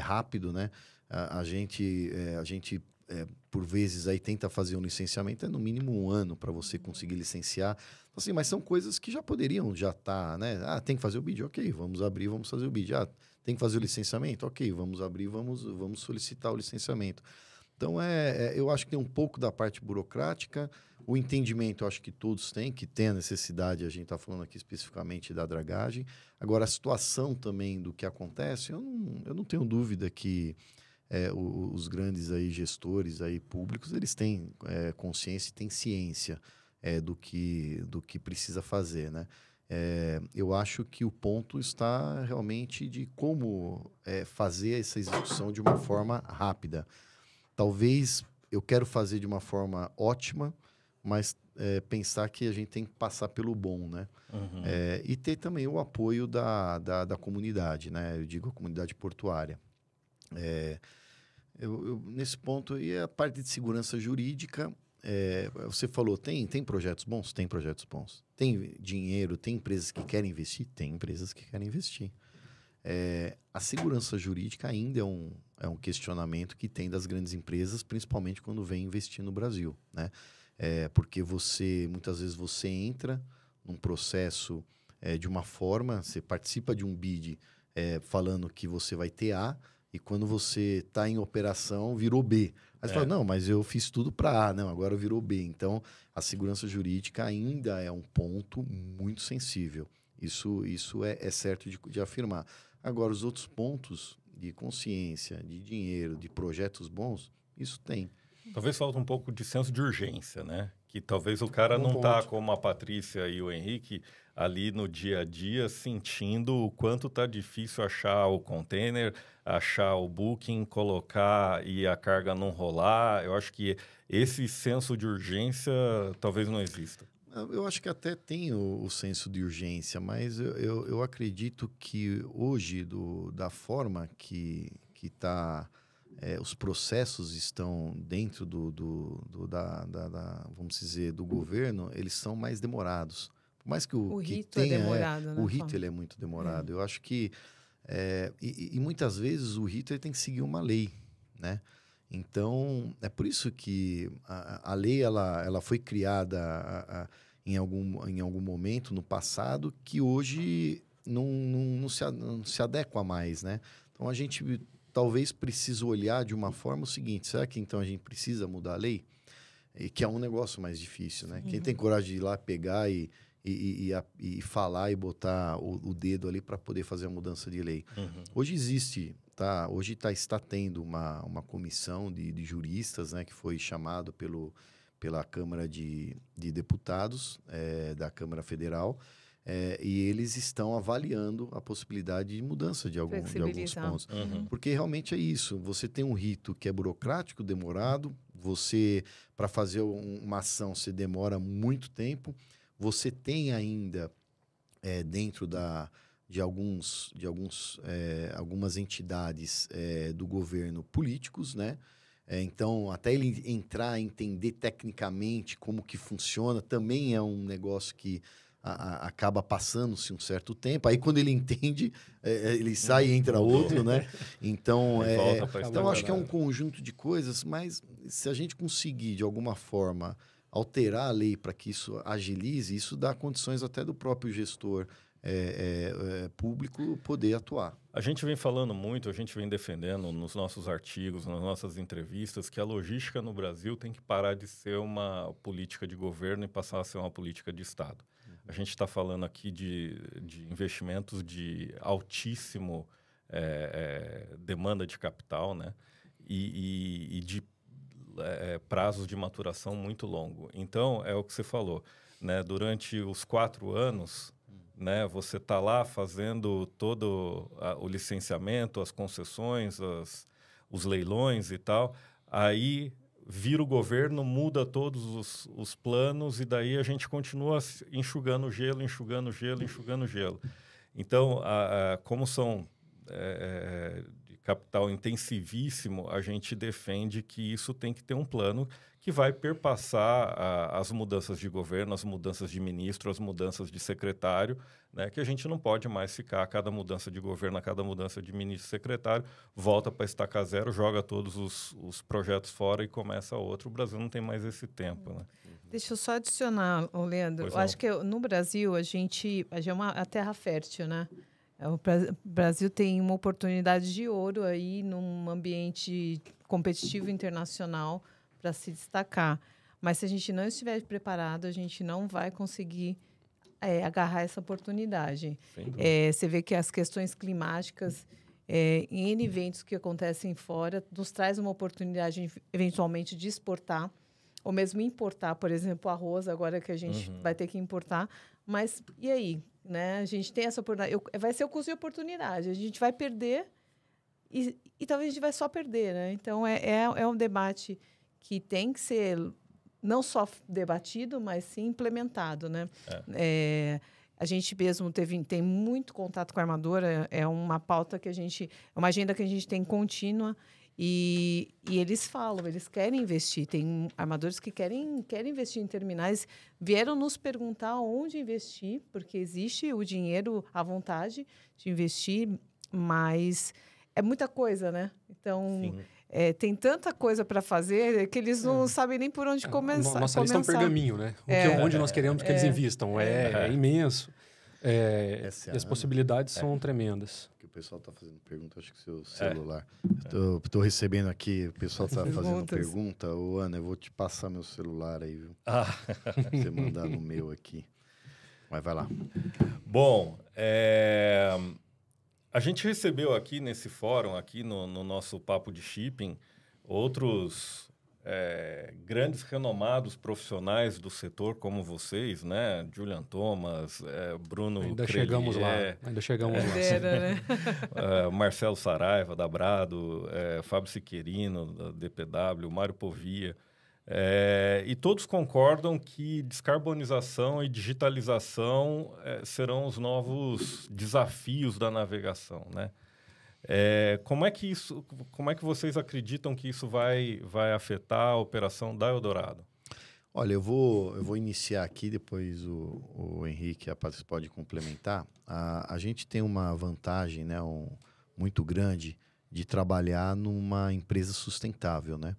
B: rápido, né? A gente por vezes, aí tenta fazer um licenciamento, no mínimo 1 ano para você conseguir licenciar. Assim, mas são coisas que já poderiam estar, né? Tem que fazer o bid, ok, vamos abrir, vamos fazer o bid. Tem que fazer o licenciamento, ok, vamos abrir, vamos solicitar o licenciamento. Então, eu acho que tem um pouco da parte burocrática, o entendimento eu acho que todos têm, que tem a necessidade, a gente está falando aqui especificamente da dragagem. Agora, a situação também do que acontece, eu não tenho dúvida que os grandes aí gestores aí públicos, eles têm consciência e têm ciência do que precisa fazer, né? Eu acho que o ponto está realmente de como fazer essa execução de uma forma rápida. Talvez eu quero fazer de uma forma ótima, mas pensar que a gente tem que passar pelo bom, né?
A: Uhum.
B: E ter também o apoio da comunidade, né? Eu digo a comunidade portuária. Nesse ponto, e a parte de segurança jurídica, você falou, tem projetos bons? Tem projetos bons. Tem dinheiro, tem empresas que querem investir? Tem empresas que querem investir. A segurança jurídica ainda é um questionamento que tem das grandes empresas, principalmente quando vem investir no Brasil, né? Porque muitas vezes você entra num processo de uma forma, você participa de um bid falando que você vai ter A, e quando você está em operação, virou B. Aí você fala, não, mas eu fiz tudo para A, não, agora virou B. Então, a segurança jurídica ainda é um ponto muito sensível. Isso é certo de afirmar. Agora, os outros pontos de consciência, de dinheiro, de projetos bons, isso tem.
A: Talvez falta um pouco de senso de urgência, né? Que talvez o cara não tá como a Patrícia e o Henrique ali no dia a dia sentindo o quanto tá difícil achar o container, achar o booking, colocar e a carga não rolar. Eu acho que esse senso de urgência talvez não exista.
B: Eu acho que até tem o senso de urgência, mas eu acredito que hoje, da forma que está... os processos estão dentro vamos dizer, do governo, eles são mais demorados. Por mais que
C: o
B: que
C: rito
B: tenha,
C: é demorado, né?
B: O rito ele é muito demorado. Eu acho que e muitas vezes o rito ele tem que seguir uma lei, né? Então é por isso que a lei ela foi criada em algum momento no passado que hoje não se adequa mais, né? Então a gente talvez precisa olhar de uma forma o seguinte: será que então a gente precisa mudar a lei? Que é um negócio mais difícil, né? Quem tem coragem de ir lá pegar e falar e botar o dedo ali para poder fazer a mudança de lei.
A: Uhum.
B: Hoje existe, tá? Hoje está tendo uma comissão de juristas, né? Que foi chamado pela Câmara de Deputados da Câmara Federal. E eles estão avaliando a possibilidade de mudança de alguns pontos.
A: Uhum.
B: Porque realmente é isso. Você tem um rito que é burocrático, demorado. Você, para fazer uma ação, você demora muito tempo. Você tem ainda, dentro de algumas entidades do governo políticos, né? Então, até ele entrar, entender tecnicamente como que funciona, também é um negócio que acaba passando-se um certo tempo. Aí, quando ele entende, ele sai e entra outro, né? Então, eu acho que é um conjunto de coisas, mas se a gente conseguir, de alguma forma, alterar a lei para que isso agilize, isso dá condições até do próprio gestor público poder atuar.
A: A gente vem falando muito, a gente vem defendendo nos nossos artigos, nas nossas entrevistas, que a logística no Brasil tem que parar de ser uma política de governo e passar a ser uma política de Estado. A gente está falando aqui de investimentos de altíssimo demanda de capital, né? E de prazos de maturação muito longo. Então, é o que você falou, né? Durante os 4 anos, né, você está lá fazendo todo o licenciamento, as concessões, os leilões e tal, aí vira o governo, muda todos os planos e daí a gente continua enxugando gelo. Então, como são de capital intensivíssimo, a gente defende que isso tem que ter um plano que vai perpassar as mudanças de governo, as mudanças de ministro, as mudanças de secretário, né? Que a gente não pode mais ficar a cada mudança de governo, a cada mudança de ministro e secretário, volta para estaca zero, joga todos os projetos fora e começa outro. O Brasil não tem mais esse tempo, né?
C: Deixa eu só adicionar, Leandro. Eu acho que no Brasil a gente é a terra fértil, né? O Brasil tem uma oportunidade de ouro aí num ambiente competitivo internacional para se destacar. Mas se a gente não estiver preparado, a gente não vai conseguir agarrar essa oportunidade. Você vê que as questões climáticas, em N eventos que acontecem fora, nos traz uma oportunidade, eventualmente, de exportar, ou mesmo importar, por exemplo, arroz, agora que a gente vai ter que importar. Mas, e aí? Né? A gente tem essa oportunidade. Vai ser o custo de oportunidade. A gente vai perder e talvez a gente vai só perder. Né? Então, é um debate que tem que ser não só debatido, mas sim implementado. Né? A gente mesmo tem muito contato com a armadora, é uma pauta que é uma agenda que a gente tem contínua e eles falam, eles querem investir. Tem armadores que querem investir em terminais, vieram nos perguntar onde investir, porque existe o dinheiro à vontade de investir, mas é muita coisa, né? Então, tem tanta coisa para fazer que eles não sabem nem por onde começar.
D: Nossa lista é um pergaminho, né? Onde nós queremos que eles invistam. É imenso. E as possibilidades são tremendas.
B: O pessoal está fazendo pergunta, acho que seu celular. Estou recebendo aqui, o pessoal está fazendo pergunta. Ô, Ana, eu vou te passar meu celular aí, viu? Você mandar no meu aqui. Mas vai lá.
A: Bom, a gente recebeu aqui nesse fórum, aqui no nosso Papo de Shipping, outros grandes, renomados profissionais do setor como vocês, né? Julian Thomas, Bruno
D: Ainda
A: Crelier,
D: chegamos lá.
C: Né?
A: Marcelo Saraiva, da Brado, Fábio Siqueirino, da DPW, Mário Povia. E todos concordam que descarbonização e digitalização serão os novos desafios da navegação, né? Como é que vocês acreditam que isso vai afetar a operação da Eldorado?
B: Olha, eu vou iniciar aqui, depois o Henrique e a Patrícia pode complementar. A gente tem uma vantagem, né, muito grande de trabalhar numa empresa sustentável, né?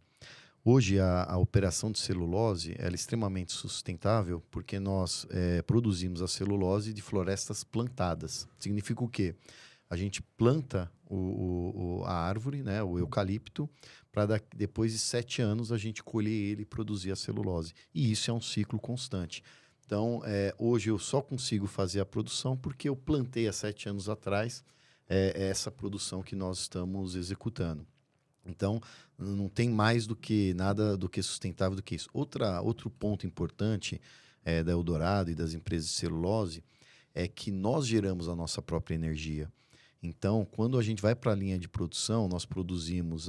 B: Hoje, a operação de celulose ela é extremamente sustentável porque nós produzimos a celulose de florestas plantadas. Significa o quê? A gente planta a árvore, né, o eucalipto, para depois de 7 anos a gente colher ele e produzir a celulose. E isso é um ciclo constante. Então, hoje eu só consigo fazer a produção porque eu plantei há 7 anos atrás essa produção que nós estamos executando. Então, não tem mais nada do que sustentável do que isso. Outro ponto importante da Eldorado e das empresas de celulose é que nós geramos a nossa própria energia. Então, quando a gente vai para a linha de produção, nós produzimos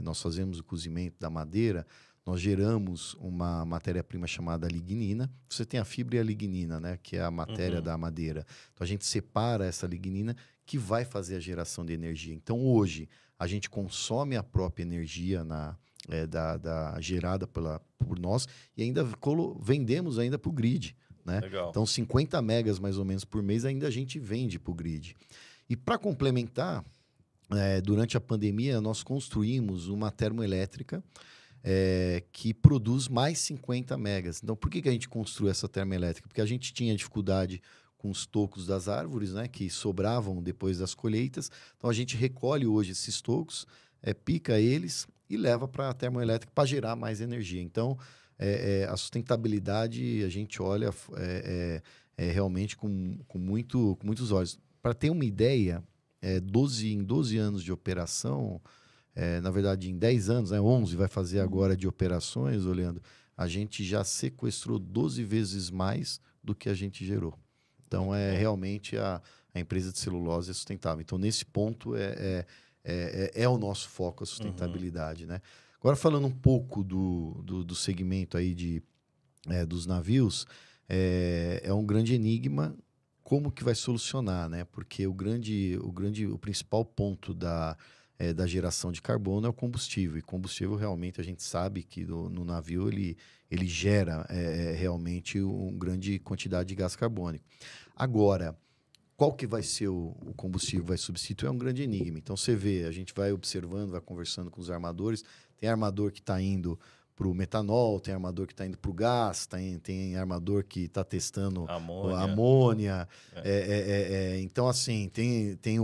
B: nós fazemos o cozimento da madeira, nós geramos uma matéria-prima chamada lignina. Você tem a fibra e a lignina, né, que é a matéria da madeira. Então, a gente separa essa lignina que vai fazer a geração de energia. Então, hoje, a gente consome a própria energia gerada por nós e ainda vendemos ainda para o grid. Né?
A: Legal.
B: Então, 50 megas mais ou menos por mês ainda a gente vende para o grid. E para complementar, durante a pandemia, nós construímos uma termoelétrica que produz mais 50 megas. Então, por que a gente construiu essa termoelétrica? Porque a gente tinha dificuldade com os tocos das árvores, né, que sobravam depois das colheitas. Então a gente recolhe hoje esses tocos, pica eles e leva para a termoelétrica para gerar mais energia. Então a sustentabilidade a gente olha realmente com muitos olhos. Para ter uma ideia, em 12 anos de operação, na verdade em 10 anos, 11 vai fazer agora de operações, Leandro, a gente já sequestrou 12 vezes mais do que a gente gerou. Então, realmente a empresa de celulose é sustentável. Então, nesse ponto, é o nosso foco, a sustentabilidade. Né? Agora, falando um pouco do segmento aí dos navios, é um grande enigma como que vai solucionar, né? Porque o principal ponto da geração de carbono é o combustível. E combustível, realmente, a gente sabe que no navio ele gera realmente uma grande quantidade de gás carbônico. Agora, qual que vai ser o combustível que vai substituir é um grande enigma. Então, você vê, a gente vai observando, vai conversando com os armadores. Tem armador que está indo para o metanol, tem armador que está indo para o gás, tem armador que está testando amônia. Então, assim, tem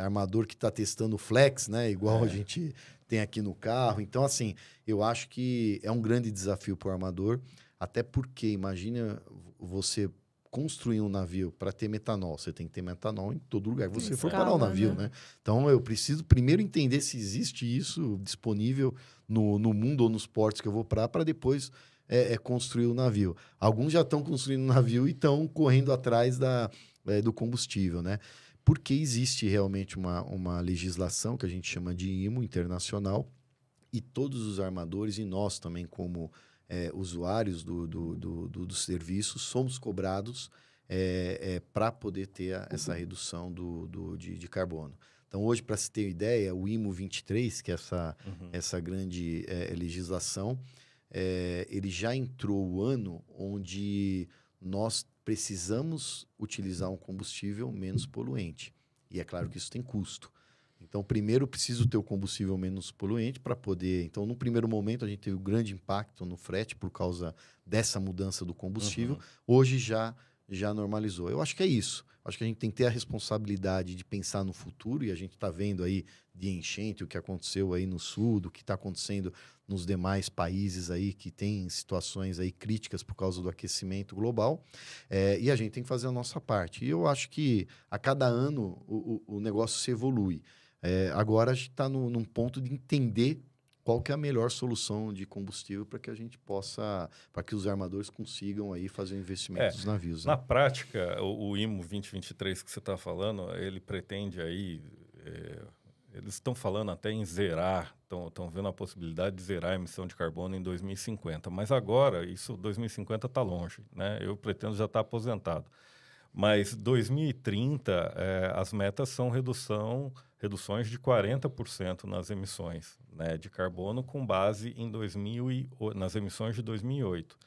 B: armador que está testando flex, né? Igual a gente tem aqui no carro. Então, assim, eu acho que é um grande desafio para o armador, até porque, imagina você construir um navio para ter metanol, você tem que ter metanol em todo lugar que você for parar o navio, né? Então, eu preciso primeiro entender se existe isso disponível no mundo ou nos portos que eu vou para depois construir o navio. Alguns já estão construindo o navio e estão correndo atrás do combustível, né? Porque existe realmente uma legislação que a gente chama de IMO internacional e todos os armadores e nós também como usuários do serviço, somos cobrados para poder ter essa redução de carbono. Então, hoje, para se ter ideia, o IMO 23, que é essa grande legislação, ele já entrou o ano onde nós precisamos utilizar um combustível menos poluente. E é claro que isso tem custo. Então, primeiro, preciso ter o combustível menos poluente para poder... Então, no primeiro momento, a gente teve um grande impacto no frete por causa dessa mudança do combustível. Hoje já normalizou. Eu acho que é isso. Acho que a gente tem que ter a responsabilidade de pensar no futuro, e a gente está vendo aí de enchente, o que aconteceu aí no sul, do que está acontecendo nos demais países aí que tem situações aí críticas por causa do aquecimento global, e a gente tem que fazer a nossa parte. E eu acho que a cada ano o negócio se evolui. Agora a gente está num ponto de entender qual que é a melhor solução de combustível para que a gente possa, para que os armadores consigam aí fazer o investimento dos navios.
A: Na prática, o IMO 2023 que você está falando, ele pretende aí, eles estão falando até em zerar, estão vendo a possibilidade de zerar a emissão de carbono em 2050. Mas agora, 2050 está longe, né? Eu pretendo já estar aposentado. Mas 2030, as metas são reduções de 40% nas emissões, né, de carbono com base nas emissões de 2008.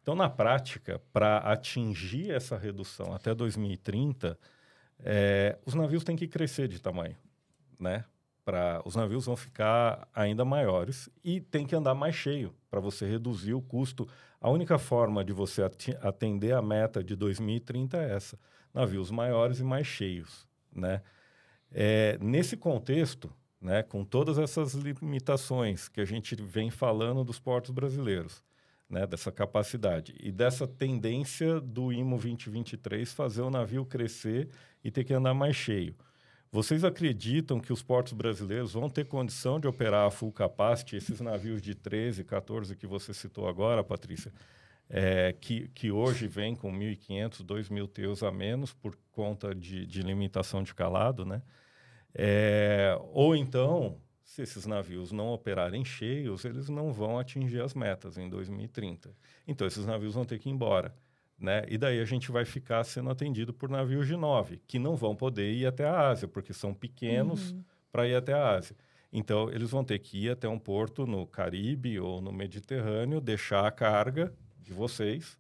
A: Então, na prática, para atingir essa redução até 2030, os navios têm que crescer de tamanho, né? Os navios vão ficar ainda maiores e tem que andar mais cheio para você reduzir o custo. A única forma de você atender a meta de 2030 é essa: navios maiores e mais cheios, né? Nesse contexto, né, com todas essas limitações que a gente vem falando dos portos brasileiros, né, dessa capacidade e dessa tendência do IMO 2023 fazer o navio crescer e ter que andar mais cheio, vocês acreditam que os portos brasileiros vão ter condição de operar a full capacity, esses navios de 13, 14 que você citou agora, Patrícia, que hoje vêm com 1.500, 2.000 TEUs a menos por conta de limitação de calado, né? Ou então, se esses navios não operarem cheios, eles não vão atingir as metas em 2030. Então, esses navios vão ter que ir embora, né? E daí a gente vai ficar sendo atendido por navios de 9, que não vão poder ir até a Ásia, porque são pequenos para ir até a Ásia. Então, eles vão ter que ir até um porto no Caribe ou no Mediterrâneo, deixar a carga de vocês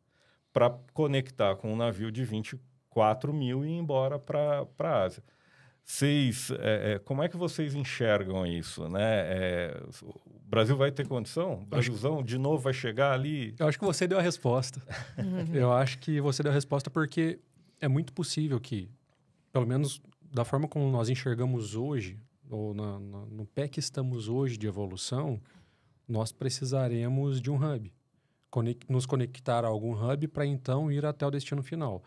A: para conectar com um navio de 24 mil e ir embora para a Ásia. como é que vocês enxergam isso, né? O Brasil vai ter condição? O Brasilzão de novo vai chegar ali?
D: Eu acho que você deu a resposta. Eu acho que você deu a resposta porque é muito possível que, pelo menos da forma como nós enxergamos hoje, ou no pé que estamos hoje de evolução, nós precisaremos de um hub. Nos conectar a algum hub para então ir até o destino final.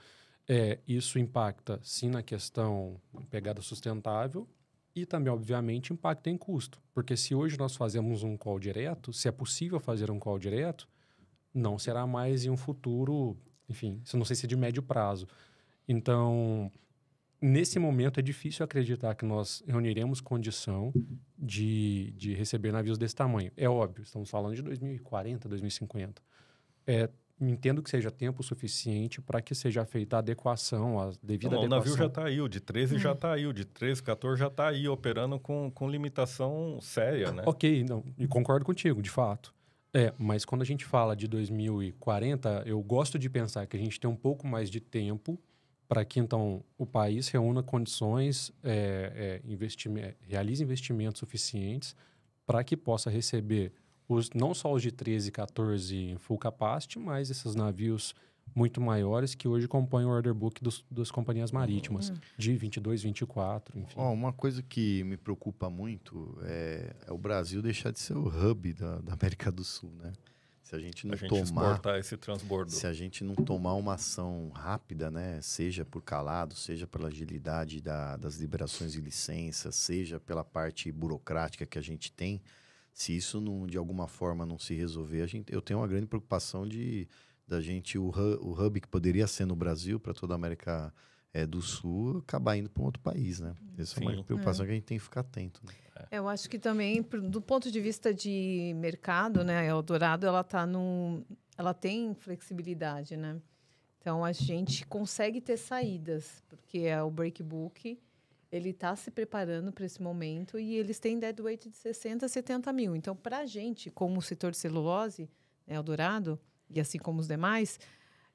D: Isso impacta, sim, na questão pegada sustentável e também, obviamente, impacta em custo. Porque se hoje nós fazemos um call direto, se é possível fazer um call direto, não será mais em um futuro, enfim, isso não sei se é de médio prazo. Então, nesse momento é difícil acreditar que nós reuniremos condição de receber navios desse tamanho. É óbvio, estamos falando de 2040, 2050. Entendo que seja tempo suficiente para que seja feita a adequação, a devida adequação.
A: O navio já está aí, o de 13 já está aí, o de 13, 14 já está aí, operando com limitação séria, né?
D: Ok, não, e concordo contigo, de fato. Mas quando a gente fala de 2040, eu gosto de pensar que a gente tem um pouco mais de tempo para que, então, o país reúna condições, realize investimentos suficientes para que possa receber não só os de 13 e 14 em full capacity, mas esses navios muito maiores que hoje compõem o order book das companhias marítimas, de 22, 24, enfim.
B: Uma coisa que me preocupa muito é o Brasil deixar de ser o hub da América do Sul, né? Se a gente não
A: exportar esse transbordo.
B: Se a gente não tomar uma ação rápida, né? Seja por calado, seja pela agilidade das liberações de licença, seja pela parte burocrática que a gente tem, se isso de alguma forma não se resolver, eu tenho uma grande preocupação da gente, o hub que poderia ser no Brasil para toda a América do Sul, acabar indo para um outro país, né? Essa é uma preocupação que a gente tem que ficar atento. Né?
C: Eu acho que também, do ponto de vista de mercado, né, a Eldorado, ela tem flexibilidade, né? Então, a gente consegue ter saídas, porque o breakbook, ele está se preparando para esse momento e eles têm deadweight de 60 a 70 mil. Então, para a gente, como o setor de celulose, Eldorado, e assim como os demais,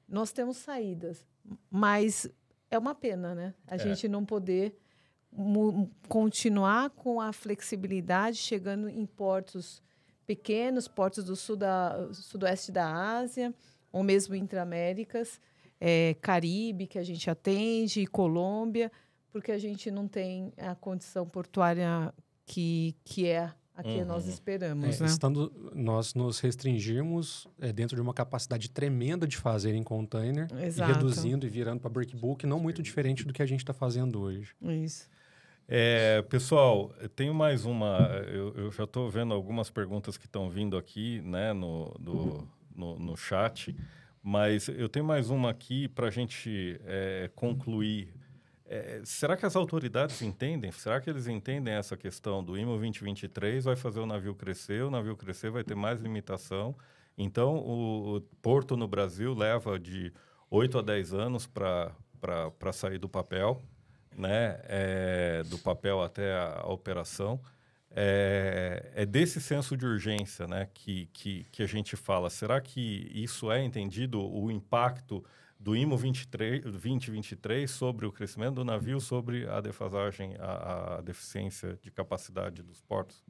C: nós temos saídas. Mas é uma pena, né? A gente não poder continuar com a flexibilidade, chegando em portos pequenos, portos do sudoeste da Ásia, ou mesmo Intra-Américas, Caribe, que a gente atende, Colômbia, porque a gente não tem a condição portuária que é a que nós esperamos. Né?
D: Nós nos restringirmos dentro de uma capacidade tremenda de fazer em container,
C: Exato.
D: E reduzindo e virando para breakbook, não muito diferente do que a gente está fazendo hoje.
C: Isso.
A: Pessoal, tenho mais uma. Eu já estou vendo algumas perguntas que estão vindo aqui, né, no chat, mas eu tenho mais uma aqui para a gente concluir. Será que as autoridades entendem? Será que eles entendem essa questão do IMO 2023 vai fazer o navio crescer vai ter mais limitação. Então, o porto no Brasil leva de 8 a 10 anos para sair do papel, né? Do papel até a operação. É desse senso de urgência, né, que a gente fala. Será que isso é entendido, o impacto do IMO 2023 sobre o crescimento do navio, sobre a defasagem, a deficiência de capacidade dos portos?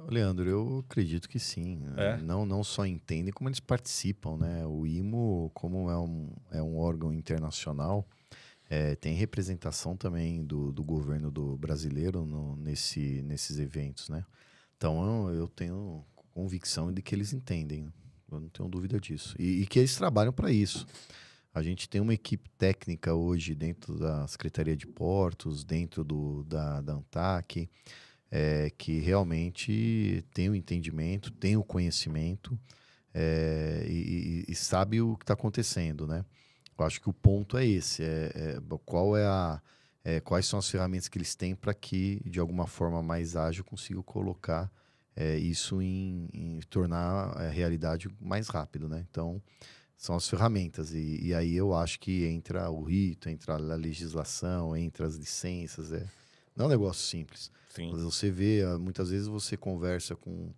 B: Leandro, eu acredito que sim. Não só entendem, como eles participam, né? O IMO, como é um órgão internacional, tem representação também do governo brasileiro nesses eventos, né? Então, eu tenho convicção de que eles entendem, né? Eu não tenho dúvida disso. E que eles trabalham para isso. A gente tem uma equipe técnica hoje dentro da Secretaria de Portos, dentro da ANTAQ, que realmente tem o entendimento, tem o conhecimento e sabe o que está acontecendo, né? Eu acho que o ponto é esse. Quais são as ferramentas que eles têm para que, de alguma forma mais ágil, consigam colocar isso em tornar a realidade mais rápido, né? Então, são as ferramentas. E aí eu acho que entra o rito, entra a legislação, entra as licenças. Não é um negócio simples.
A: Sim.
B: Você vê, muitas vezes você conversa com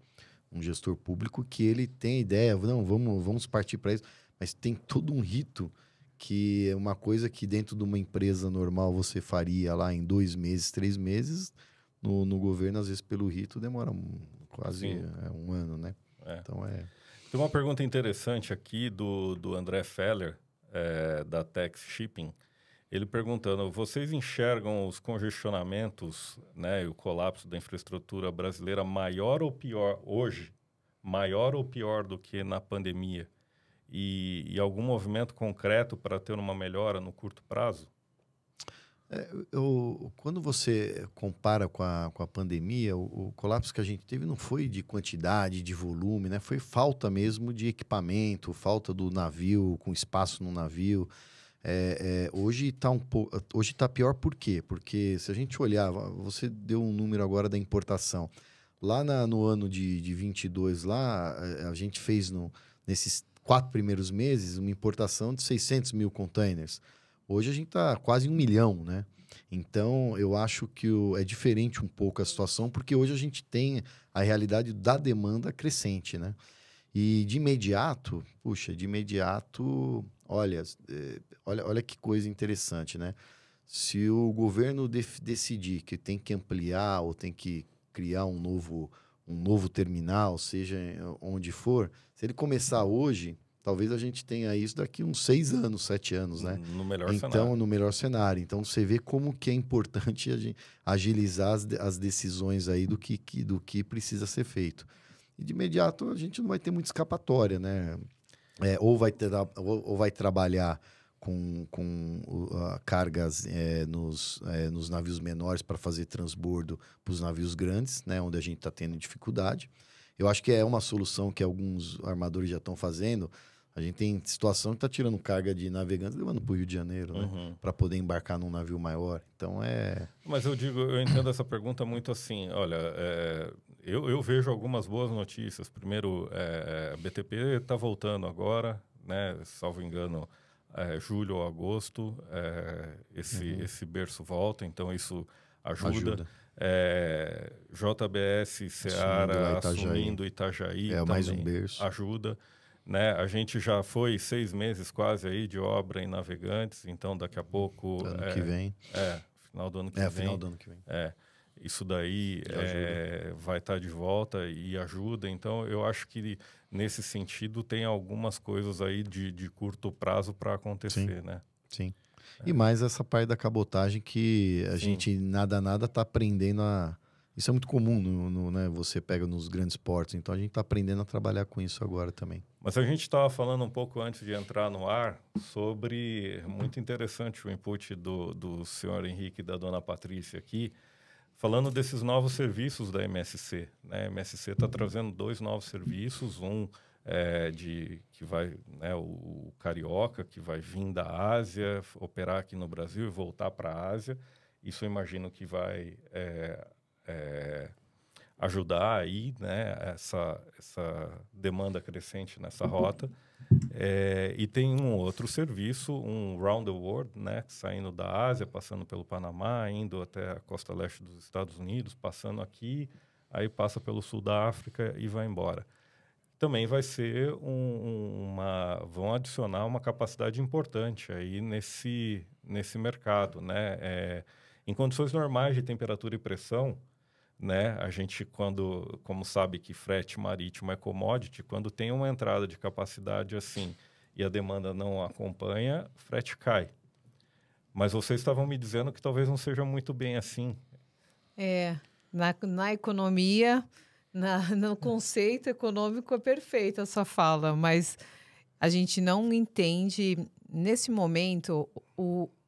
B: um gestor público que ele tem a ideia, não, vamos partir para isso, mas tem todo um rito que é uma coisa que dentro de uma empresa normal você faria lá em 2 meses, 3 meses, no governo, às vezes, pelo rito, demora quase 1 ano, né? Então,
A: Tem uma pergunta interessante aqui do André Feller, da Tex Shipping. Ele perguntando, vocês enxergam os congestionamentos, né, e o colapso da infraestrutura brasileira maior ou pior hoje? Maior ou pior do que na pandemia? E algum movimento concreto para ter uma melhora no curto prazo?
B: Quando você compara com a pandemia, o colapso que a gente teve não foi de quantidade, de volume, né? Foi falta mesmo de equipamento, falta do navio, com espaço no navio. Hoje está pior por quê? Porque se a gente olhar, você deu um número agora da importação. Lá no ano de 22, lá, a gente fez nesses 4 primeiros meses uma importação de 600 mil containers. Hoje a gente está quase 1 milhão, né? Então, eu acho que é diferente um pouco a situação, porque hoje a gente tem a realidade da demanda crescente, né? E de imediato, olha que coisa interessante, né? Se o governo decidir que tem que ampliar ou tem que criar um novo terminal, seja onde for, se ele começar hoje, talvez a gente tenha isso daqui uns 6 anos, 7 anos, né?
A: No melhor cenário.
B: Então, no melhor cenário. Então, você vê como que é importante a gente agilizar as decisões aí do que precisa ser feito. E de imediato, a gente não vai ter muita escapatória, né? Ou vai trabalhar com cargas nos navios menores para fazer transbordo para os navios grandes, né? Onde a gente está tendo dificuldade. Eu acho que é uma solução que alguns armadores já estão fazendo. A gente tem situação que está tirando carga de navegantes e levando para o Rio de Janeiro, né? Para poder embarcar num navio maior. Então,
A: Mas eu entendo essa pergunta muito assim, olha, eu vejo algumas boas notícias. Primeiro, a BTP está voltando agora, né? Salvo engano, julho ou agosto, esse berço volta, então isso ajuda. JBS, Seara assumindo Itajaí também
B: mais um berço.
A: Ajuda. Né? A gente já foi 6 meses quase aí de obra em Navegantes, então daqui a pouco...
B: Ano que vem.
A: Final do ano que vem.
B: Final do ano que vem.
A: Isso daí vai estar de volta e ajuda. Então, eu acho que nesse sentido tem algumas coisas aí de curto prazo para acontecer, né?
B: Sim. E mais essa parte da cabotagem que a gente nada está aprendendo a... Isso é muito comum, né? Você pega nos grandes portos, então a gente está aprendendo a trabalhar com isso agora também.
A: Mas a gente estava falando um pouco antes de entrar no ar sobre... Muito interessante o input do senhor Henrique e da dona Patrícia aqui, falando desses novos serviços da MSC. Né? A MSC está trazendo 2 novos serviços, que vai, né, o Carioca, que vai vir da Ásia, operar aqui no Brasil e voltar para a Ásia. Isso eu imagino que vai ajudar aí, né, essa demanda crescente nessa rota. E tem um outro serviço, um Round the World, né, saindo da Ásia, passando pelo Panamá, indo até a costa leste dos Estados Unidos, passando aqui, aí passa pelo sul da África e vai embora. Também vai ser vão adicionar uma capacidade importante aí nesse mercado, né? Em condições normais de temperatura e pressão, né? A gente, como sabe que frete marítimo é commodity, quando tem uma entrada de capacidade assim e a demanda não acompanha, frete cai. Mas vocês estavam me dizendo que talvez não seja muito bem assim.
C: Na economia, no conceito econômico é perfeita a sua fala, mas a gente não entende, nesse momento,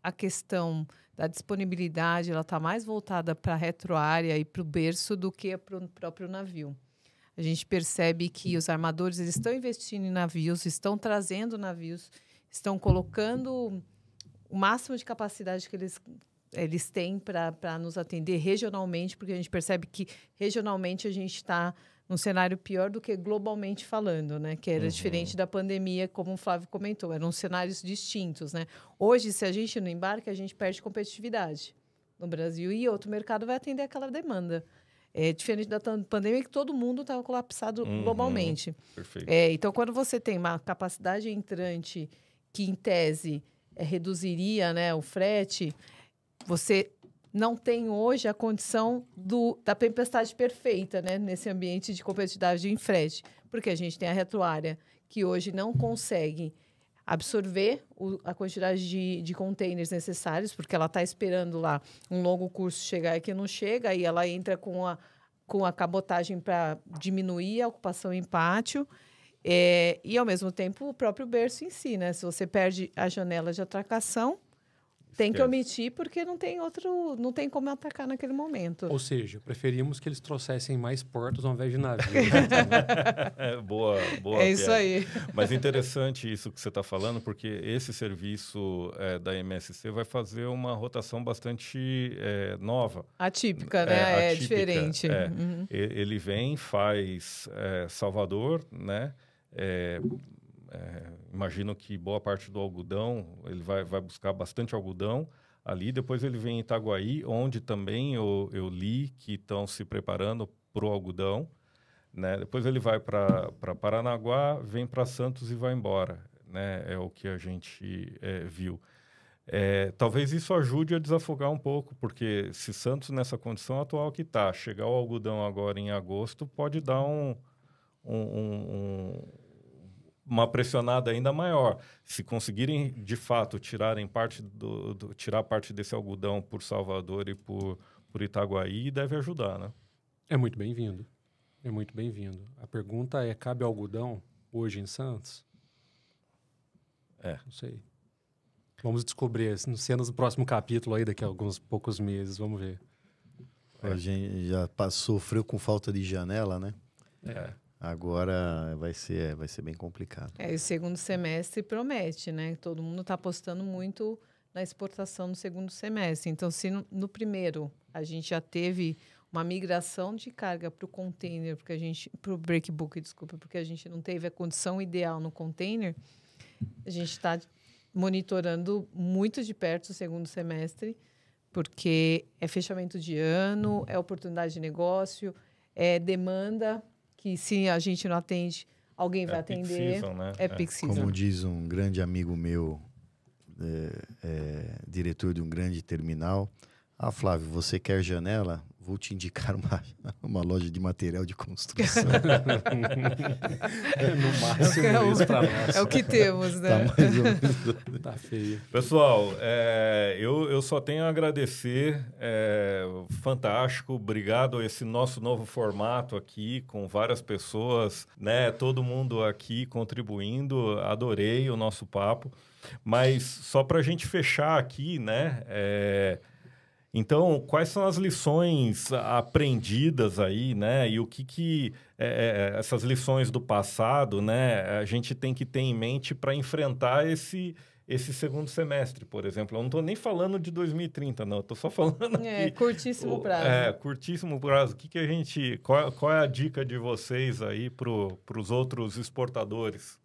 C: a questão da disponibilidade, ela está mais voltada para a retroárea e para o berço do que para o próprio navio. A gente percebe que os armadores eles estão investindo em navios, estão trazendo navios, estão colocando o máximo de capacidade que eles têm para nos atender regionalmente, porque a gente percebe que regionalmente a gente está num cenário pior do que globalmente falando, né? Que era diferente da pandemia, como o Flávio comentou, eram cenários distintos, né? Hoje, se a gente não embarca, a gente perde competitividade no Brasil e outro mercado vai atender aquela demanda. É diferente da pandemia, que todo mundo estava colapsado globalmente.
A: Perfeito.
C: Então, quando você tem uma capacidade entrante que, em tese, reduziria, né, o frete, você não tem hoje a condição da tempestade perfeita, né, nesse ambiente de competitividade em frete, porque a gente tem a retroárea que hoje não consegue absorver a quantidade de containers necessários, porque ela está esperando lá um longo curso chegar e que não chega, aí ela entra com a cabotagem para diminuir a ocupação em pátio, e, ao mesmo tempo, o próprio berço em si, né? Se você perde a janela de atracação, tem que omitir, porque não tem como atacar naquele momento.
D: Ou seja, preferimos que eles trouxessem mais portos ao invés de navios.
A: Boa,
C: É isso aí.
A: Mas interessante isso que você está falando, porque esse serviço da MSC vai fazer uma rotação bastante nova.
C: Atípica, né? É diferente.
A: Uhum. Ele vem, faz Salvador, né? Imagino que boa parte do algodão, ele vai buscar bastante algodão ali. Depois ele vem em Itaguaí, onde também eu li que estão se preparando para o algodão, né? Depois ele vai para Paranaguá, vem para Santos e vai embora, né? É o que a gente viu. Talvez isso ajude a desafogar um pouco, porque se Santos, nessa condição atual que está, chegar o algodão agora em agosto, pode dar uma pressionada ainda maior. Se conseguirem, de fato, tirar parte desse algodão por Salvador e por Itaguaí, deve ajudar, né?
D: É muito bem-vindo. É muito bem-vindo. A pergunta é, cabe algodão hoje em Santos? Não sei. Vamos descobrir cenas do próximo capítulo aí, daqui a alguns poucos meses. Vamos ver.
B: A gente já sofreu com falta de janela, né? Agora vai ser bem complicado.
C: O segundo semestre promete, né? Todo mundo está apostando muito na exportação no segundo semestre. Então, se no primeiro a gente já teve uma migração de carga para o container, para o breakbook, desculpa, porque a gente não teve a condição ideal no container, a gente está monitorando muito de perto o segundo semestre, porque é fechamento de ano, é oportunidade de negócio, é demanda, que se a gente não atende, alguém vai atender.
A: Season, né?
C: Peak season.
B: Como diz um grande amigo meu, diretor de um grande terminal, Flávio, você quer janela? Vou te indicar uma loja de material de construção.
D: No máximo isso para nós.
C: É o que temos, né?
B: Tá mais ou menos.
D: Tá feio.
A: Pessoal, eu só tenho a agradecer. Fantástico. Obrigado a esse nosso novo formato aqui, com várias pessoas, né? Todo mundo aqui contribuindo. Adorei o nosso papo. Mas só para a gente fechar aqui, né? Então, quais são as lições aprendidas aí, né? E o que essas lições do passado, né? A gente tem que ter em mente para enfrentar esse segundo semestre, por exemplo. Eu não estou nem falando de 2030, não. Estou só falando aqui...
C: Curtíssimo prazo.
A: Curtíssimo prazo. Qual é a dica de vocês aí para os outros exportadores?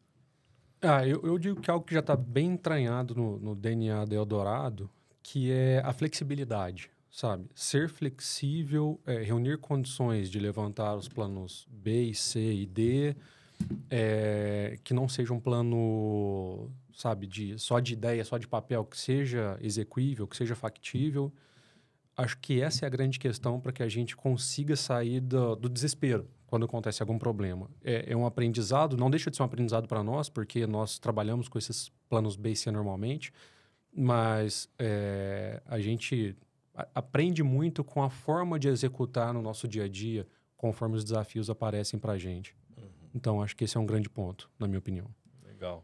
D: Eu digo que é algo que já está bem entranhado no DNA da Eldorado, que é a flexibilidade, sabe? Ser flexível, reunir condições de levantar os planos B, C e D, que não seja um plano, sabe, só de ideia, só de papel, que seja execuível, que seja factível. Acho que essa é a grande questão para que a gente consiga sair do desespero quando acontece algum problema. É um aprendizado, não deixa de ser um aprendizado para nós, porque nós trabalhamos com esses planos B e C normalmente, mas a gente aprende muito com a forma de executar no nosso dia a dia, conforme os desafios aparecem para a gente. Uhum. Então, acho que esse é um grande ponto, na minha opinião.
A: Legal.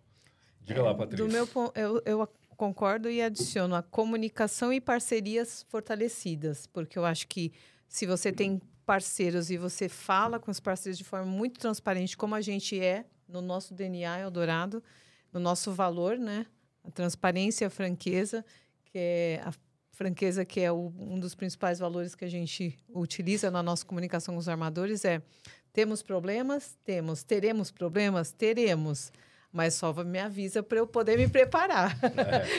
A: Diga lá, Patrícia.
C: Do meu ponto, eu concordo e adiciono a comunicação e parcerias fortalecidas, porque eu acho que se você tem parceiros e você fala com os parceiros de forma muito transparente, como a gente no nosso DNA Eldorado, no nosso valor, né? A transparência e a franqueza, que é um dos principais valores que a gente utiliza na nossa comunicação com os armadores, temos problemas? Temos. Teremos problemas? Teremos. Mas só me avisa para eu poder me preparar.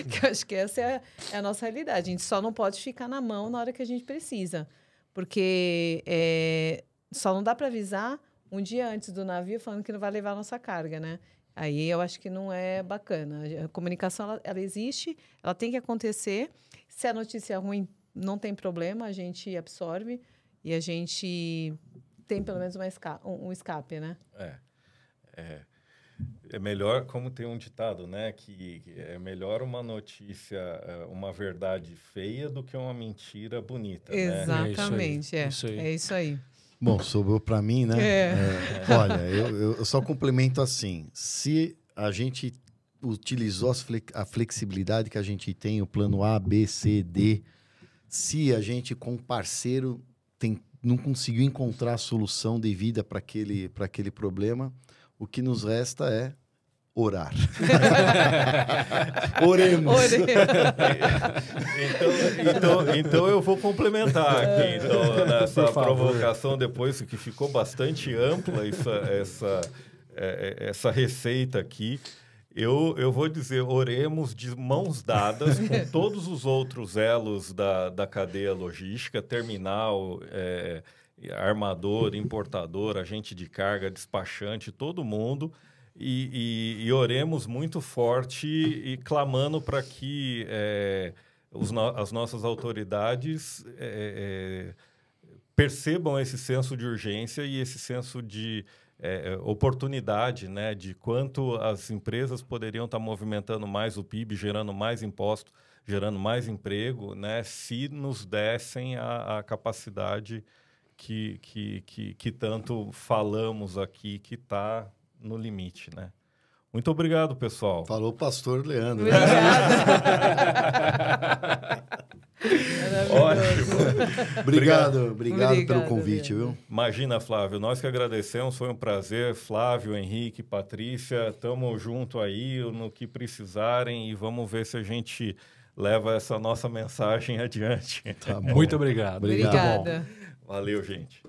C: Que eu acho que essa é a nossa realidade. A gente só não pode ficar na mão na hora que a gente precisa. Porque só não dá para avisar um dia antes do navio falando que não vai levar a nossa carga, né? Aí eu acho que não é bacana. A comunicação, ela existe, ela tem que acontecer. Se a notícia é ruim, não tem problema, a gente absorve e a gente tem pelo menos um escape, né?
A: É melhor, como tem um ditado, né? Que é melhor uma notícia, uma verdade feia do que uma mentira bonita, né?
C: Exatamente,
D: Isso aí.
C: é isso aí.
B: Bom, sobrou para mim, né? Olha, eu só complemento assim. Se a gente utilizou a flexibilidade que a gente tem, o plano A, B, C, D, se a gente com parceiro não conseguiu encontrar a solução devida para aquele problema, o que nos resta é orar. Oremos.
A: Então eu vou complementar aqui nessa provocação depois que ficou bastante ampla essa receita aqui. Eu vou dizer, oremos de mãos dadas com todos os outros elos da cadeia logística, terminal, armador, importador, agente de carga, despachante, todo mundo. E oremos muito forte e clamando para que as nossas autoridades percebam esse senso de urgência e esse senso de oportunidade, né, de quanto as empresas poderiam estar movimentando mais o PIB, gerando mais imposto, gerando mais emprego, né, se nos dessem a capacidade que tanto falamos aqui, que está no limite, né? Muito obrigado, pessoal.
B: Falou o pastor Leandro.
A: Ótimo.
B: Obrigado pelo convite,
C: Leandro.
B: viu?
A: Imagina, Flávio, nós que agradecemos, foi um prazer. Flávio, Henrique, Patrícia, estamos junto aí no que precisarem e vamos ver se a gente leva essa nossa mensagem adiante.
B: Tá bom.
D: Muito obrigado.
B: Obrigado.
C: Obrigada.
A: Valeu, gente.